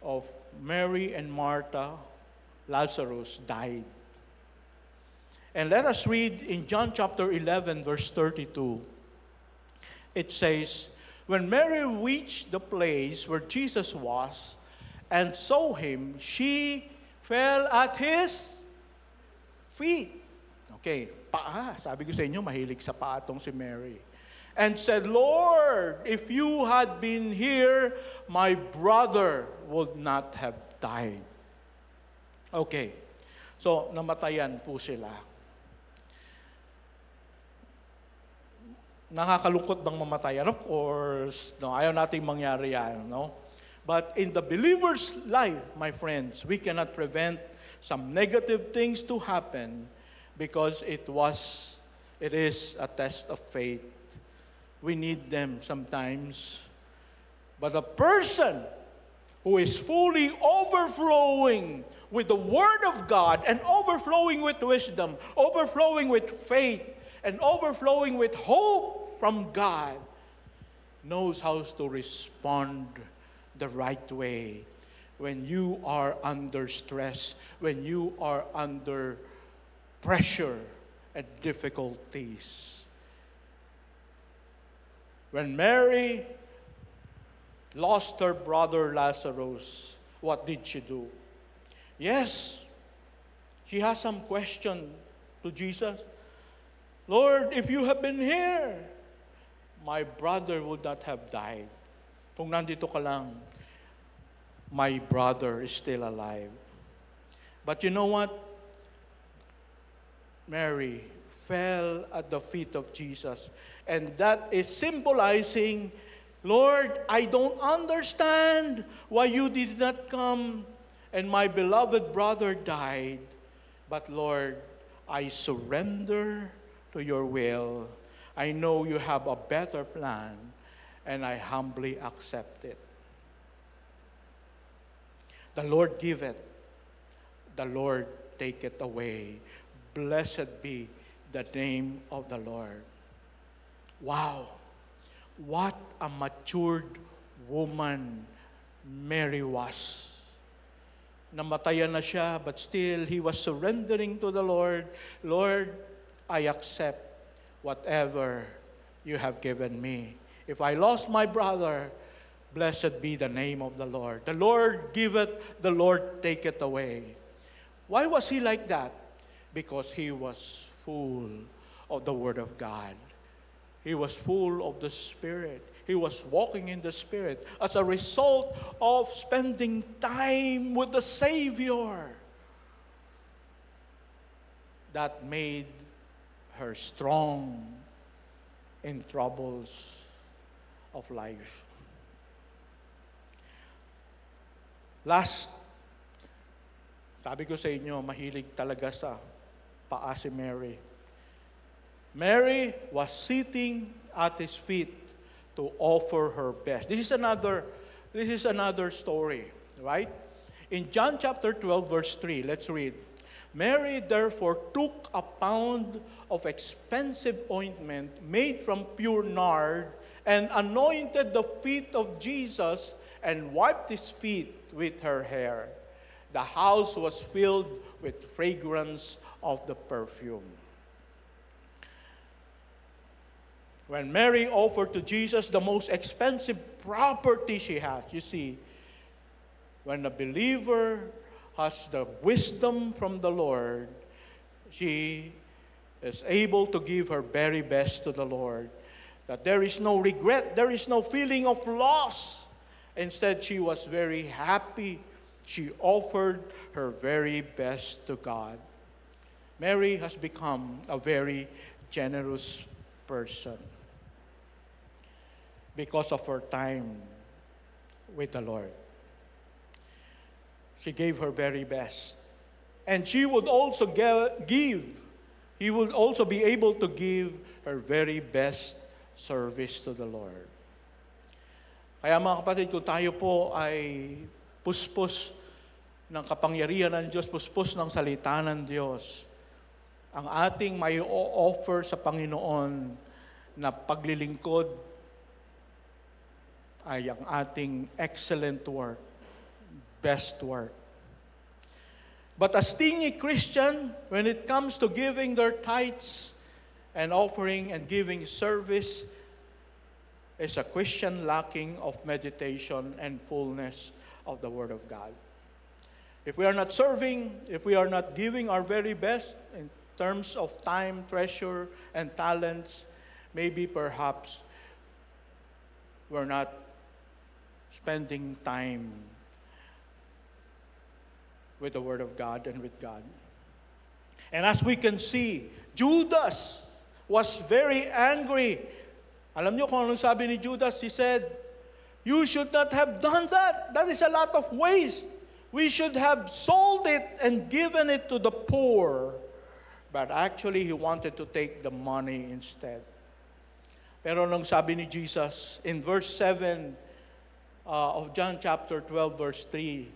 of Mary and Martha, Lazarus, died. And let us read in John chapter 11, verse 32. It says, when Mary reached the place where Jesus was and saw him, she fell at his feet. Okay, paa. Sabi ko sa inyo, mahilig sa paa tong si Mary. And said, Lord, if you had been here, my brother would not have died. Okay, so namatayan po sila. Nakakalungkot bang mamatayan? Of course, no, ayaw nating mangyari yan, no? But in the believer's life, my friends, we cannot prevent some negative things to happen because it is a test of faith. We need them sometimes. But a person who is fully overflowing with the Word of God and overflowing with wisdom, overflowing with faith, and overflowing with hope from God, knows how to respond the right way when you are under stress, when you are under pressure and difficulties. When Mary lost her brother Lazarus, what did she do? Yes, she has some question to Jesus. Lord, if you have been here, my brother would not have died. Kung nandito ka lang, my brother is still alive. But you know what? Mary fell at the feet of Jesus. And that is symbolizing, Lord, I don't understand why you did not come and my beloved brother died. But Lord, I surrender to your will. I know you have a better plan, and I humbly accept it. The Lord give it, the Lord take it away. Blessed be the name of the Lord. Wow, what a matured woman Mary was. Namatayan na siya, but still he was surrendering to the Lord. Lord, I accept whatever you have given me. If I lost my brother, blessed be the name of the Lord. The Lord give it, the Lord take it away. Why was he like that? Because he was full of the Word of God. He was full of the Spirit. He was walking in the Spirit as a result of spending time with the Savior. That made her strong in troubles of life. Last, sabi ko sa inyo, mahilig talaga sa paa si Mary. Mary was sitting at his feet to offer her best. This is another story, right? In John chapter 12, verse 3, let's read. Mary therefore took a pound of expensive ointment made from pure nard and anointed the feet of Jesus and wiped his feet with her hair. The house was filled with fragrance of the perfume. When Mary offered to Jesus the most expensive property she has, you see, when a believer has the wisdom from the Lord, she is able to give her very best to the Lord. That there is no regret, there is no feeling of loss. Instead, she was very happy. She offered her very best to God. Mary has become a very generous person because of her time with the Lord. She gave her very best. And she would also he would also be able to give her very best service to the Lord. Kaya mga kapatid, kung tayo po ay puspos ng kapangyarihan ng Diyos, puspos ng salita ng Diyos, ang ating may offer sa Panginoon na paglilingkod ay ang ating excellent work, best work. But a stingy Christian, when it comes to giving their tithes and offering and giving service, is a Christian lacking of meditation and fullness of the Word of God. If we are not serving, if we are not giving our very best in terms of time, treasure, and talents, maybe perhaps we're not spending time with the Word of God and with God. And as we can see, Judas was very angry. Alam niyo kung anong sabi ni Judas? He said, "You should not have done that. That is a lot of waste. We should have sold it and given it to the poor." But actually, he wanted to take the money instead. Pero nung sabi ni Jesus, in verse 7 of John chapter 12, verse 3,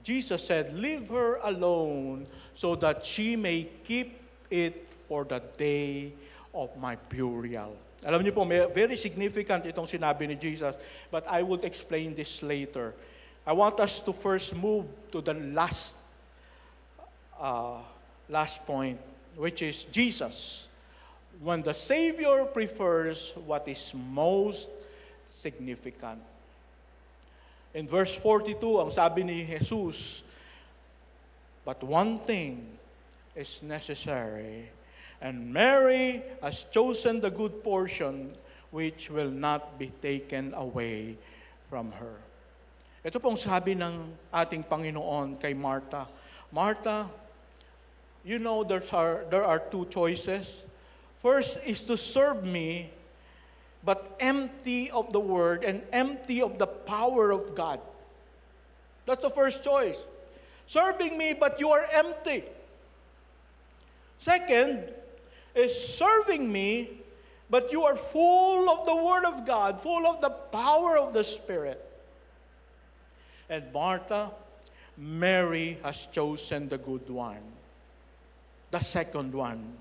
Jesus said, "Leave her alone so that she may keep it for the day of my burial." Alam niyo po, very significant itong sinabi ni Jesus, but I will explain this later. I want us to first move to the last point, which is Jesus. When the Savior prefers what is most significant. In verse 42, ang sabi ni Jesus, "But one thing is necessary, and Mary has chosen the good portion which will not be taken away from her." Ito pong sabi ng ating Panginoon kay Martha. Martha, you know there are two choices. First is to serve me, but empty of the Word and empty of the power of God. That's the first choice. Serving me, but you are empty. Second is serving me, but you are full of the Word of God, full of the power of the Spirit. And Martha, Mary has chosen the good one, the second one,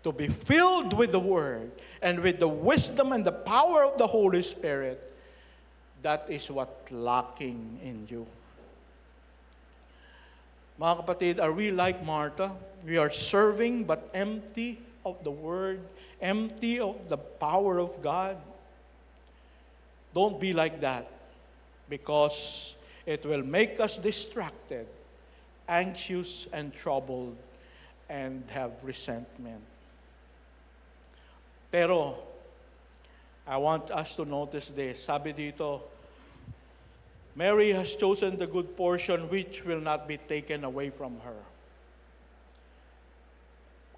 to be filled with the Word and with the wisdom and the power of the Holy Spirit. That is what lacking in you. Mga kapatid, are we like Martha? We are serving but empty of the Word, empty of the power of God. Don't be like that, because it will make us distracted, anxious, and troubled, and have resentment. Pero, I want us to notice this. Sabi dito, Mary has chosen the good portion which will not be taken away from her.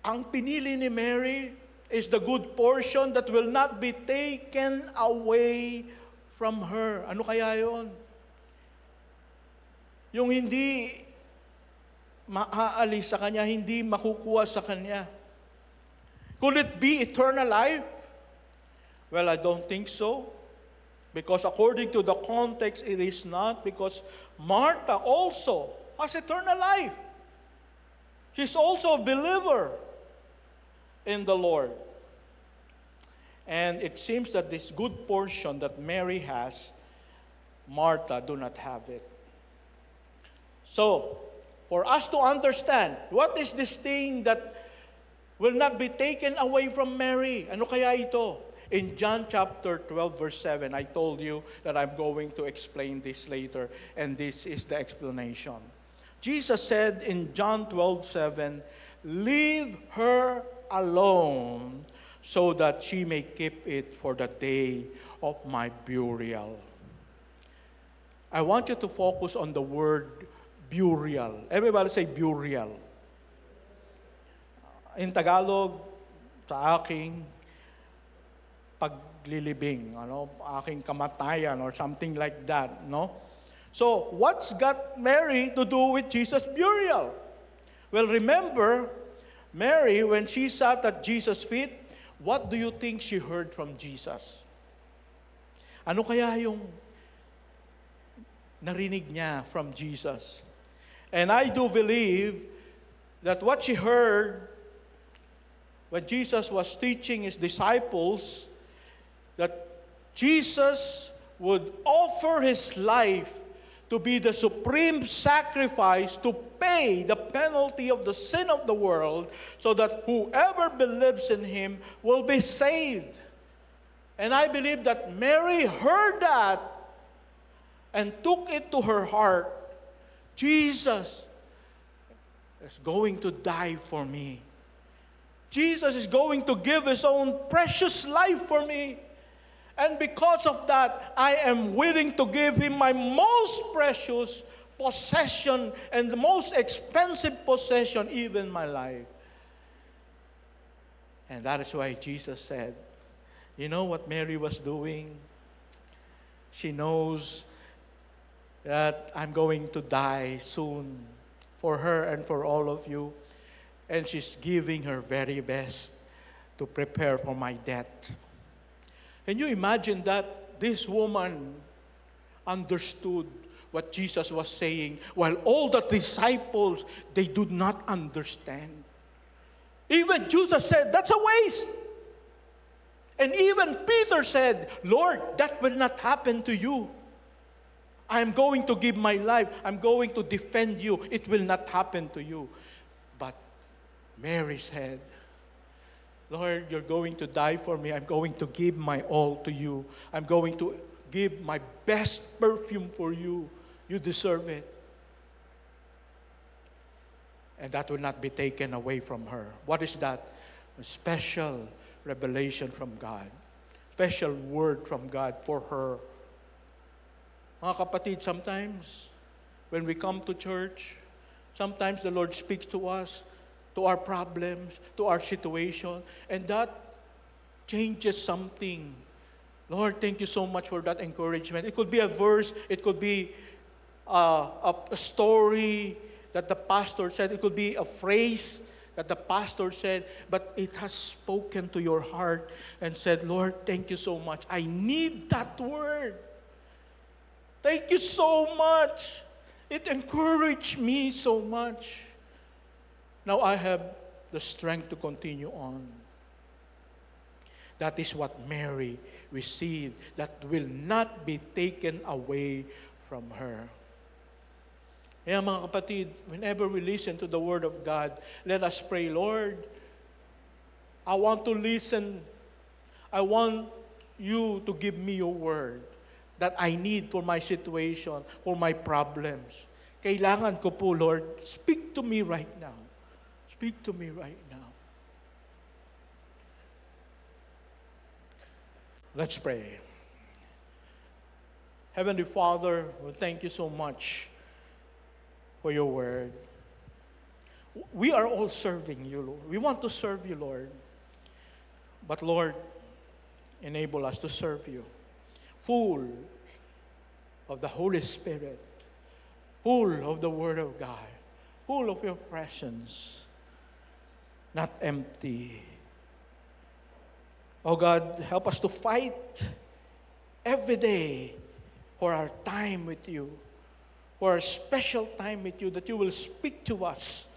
Ang pinili ni Mary is the good portion that will not be taken away from her. Ano kaya yon? Yung hindi maaalis sa kanya, hindi makukuha sa kanya. Could it be eternal life? Well, I don't think so. Because according to the context, it is not. Because Martha also has eternal life. She's also a believer in the Lord. And it seems that this good portion that Mary has, Martha do not have it. So, for us to understand, what is this thing that will not be taken away from Mary? Ano kaya ito? In John chapter 12, verse 7, I told you that I'm going to explain this later, and this is the explanation. Jesus said in John 12:7, "Leave her alone so that she may keep it for the day of my burial." I want you to focus on the word burial. Everybody say burial. in Tagalog, sa aking paglilibing, aking kamatayan or something like that, no? So, what's got Mary to do with Jesus' burial? Well, remember, Mary, when she sat at Jesus' feet, what do you think she heard from Jesus? Ano kaya yung narinig niya from Jesus? And I do believe that what she heard when Jesus was teaching his disciples, that Jesus would offer his life to be the supreme sacrifice to pay the penalty of the sin of the world so that whoever believes in him will be saved. And I believe that Mary heard that and took it to her heart. Jesus is going to die for me. Jesus is going to give his own precious life for me. And because of that, I am willing to give him my most precious possession and the most expensive possession, even my life. And that is why Jesus said, you know what Mary was doing? She knows that I'm going to die soon for her and for all of you. And she's giving her very best to prepare for my death. Can you imagine that this woman understood what Jesus was saying, while all the disciples, they did not understand? Even Jesus said, that's a waste. And even Peter said, Lord, that will not happen to you. I'm going to give my life. I'm going to defend you. It will not happen to you. But Mary said, Lord, you're going to die for me. I'm going to give my all to you. I'm going to give my best perfume for you. You deserve it. And that will not be taken away from her. What is that? A special revelation from God. Special word from God for her. Mga kapatid, sometimes when we come to church, sometimes the Lord speaks to us, to our problems, to our situation, and that changes something. Lord, thank you so much for that encouragement. It could be a verse, it could be a story that the pastor said, it could be a phrase that the pastor said, but it has spoken to your heart and said, Lord, thank you so much. I need that word. Thank you so much. It encouraged me so much. Now I have the strength to continue on. That is what Mary received. That will not be taken away from her. Kaya mga kapatid, whenever we listen to the Word of God, let us pray, Lord, I want to listen. I want you to give me your Word that I need for my situation, for my problems. Kailangan ko po, Lord, speak to me right now. Speak to me right now. Let's pray. Heavenly Father, we thank you so much for your word. We are all serving you, Lord. We want to serve you, Lord. But Lord, enable us to serve you. Full of the Holy Spirit. Full of the Word of God. Full of your presence. Not empty. Oh God, help us to fight every day for our time with you. For our special time with you, that you will speak to us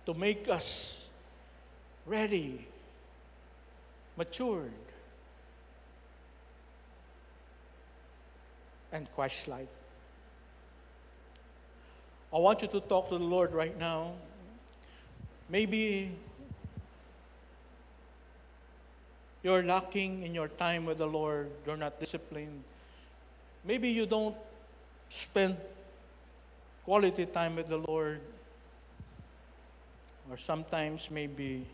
to make us ready, matured, and Christ-like. I want you to talk to the Lord right now. Maybe you're lacking in your time with the Lord. You're not disciplined. Maybe you don't spend quality time with the Lord. Or sometimes maybe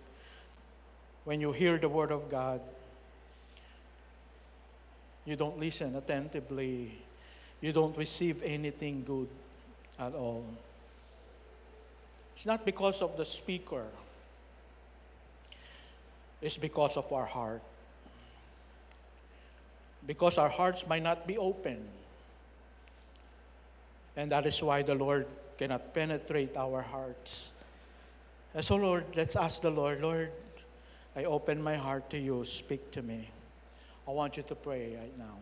when you hear the Word of God, you don't listen attentively. You don't receive anything good at all. It's not because of the speaker. It's because of our heart. Because our hearts might not be open. And that is why the Lord cannot penetrate our hearts. And so, Lord, let's ask the Lord, Lord, I open my heart to you. Speak to me. I want you to pray right now.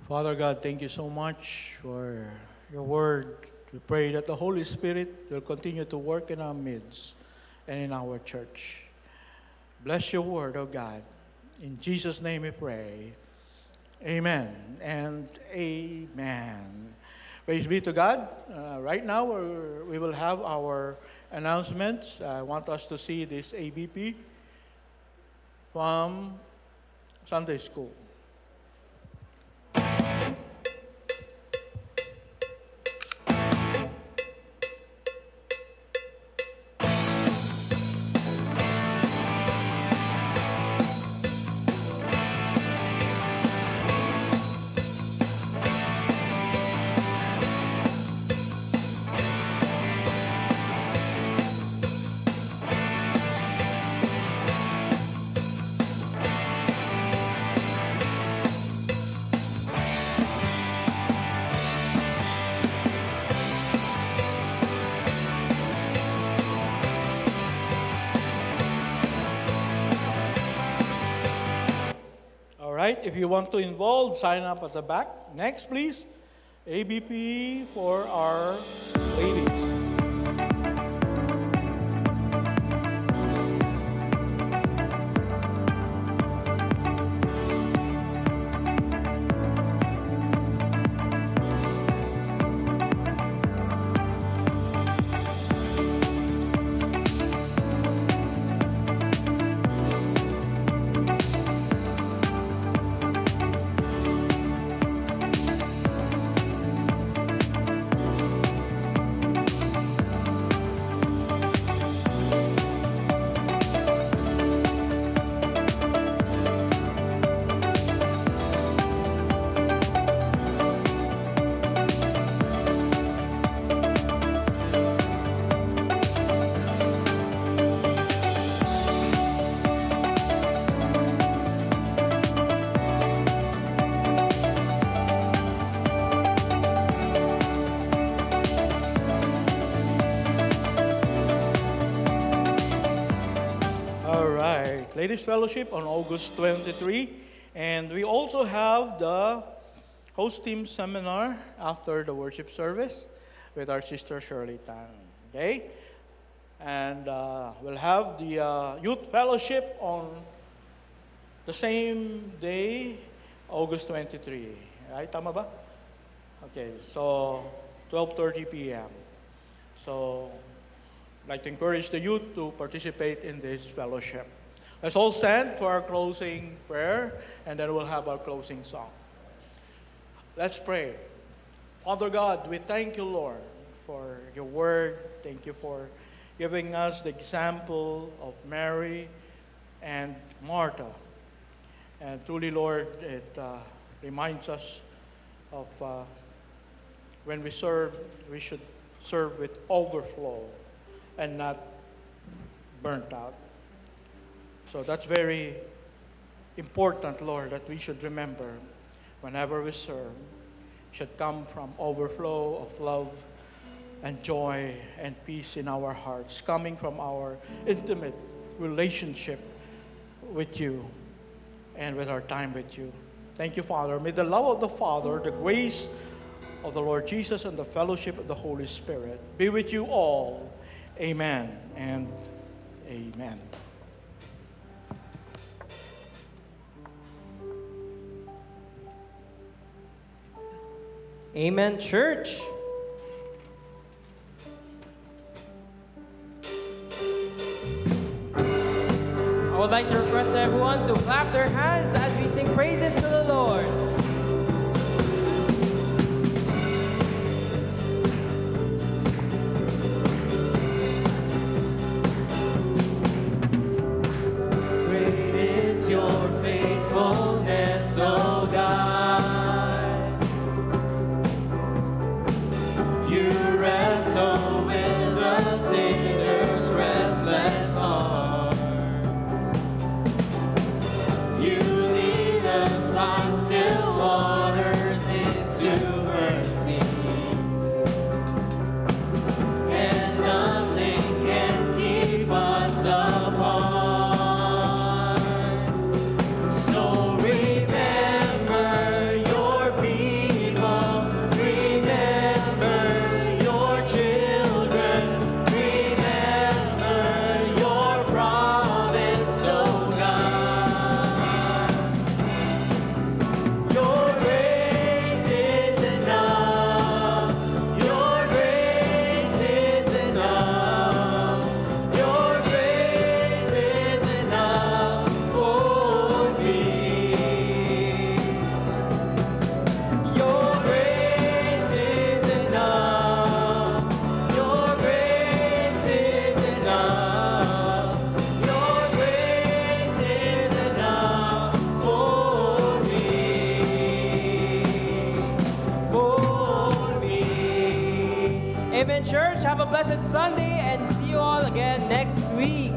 Father God, thank you so much for your word. We pray that the Holy Spirit will continue to work in our midst and in our church. Bless your word, oh God. In Jesus' name we pray. Amen and amen. Praise be to God. Right now we will have our announcements. I want us to see this ABP from Sunday School. All right, if you want to involve, sign up at the back. Next, please. ABP for our ladies. Ladies Fellowship on August 23. And we also have the host team seminar after the worship service with our sister Shirley Tan. Okay? And we'll have the youth fellowship on the same day, August 23. Right? Tama ba? Okay, so 12:30 p.m. So I'd like to encourage the youth to participate in this fellowship. Let's all stand for our closing prayer, and then we'll have our closing song. Let's pray. Father God, we thank you, Lord, for your word. Thank you for giving us the example of Mary and Martha. And truly, Lord, it reminds us of when we serve, we should serve with overflow and not burnt out. So that's very important, Lord, that we should remember whenever we serve, should come from overflow of love and joy and peace in our hearts, coming from our intimate relationship with you and with our time with you. Thank you, Father. May the love of the Father, the grace of the Lord Jesus, and the fellowship of the Holy Spirit be with you all. Amen and amen. Amen, church. I would like to request everyone to clap their hands as we sing praises to the Lord. Great is your faithfulness, O God. You wrestle with the sinner's restless heart. You lead us by still waters into mercy, and nothing can keep us apart. So remember your people, remember your children, remember your promise, oh God. Your grace is enough, your grace is enough, your grace is enough for me. Your grace is enough, your grace is enough, your grace is enough for me, for me. Amen, church. Have a blessed Sunday and see you all again next week.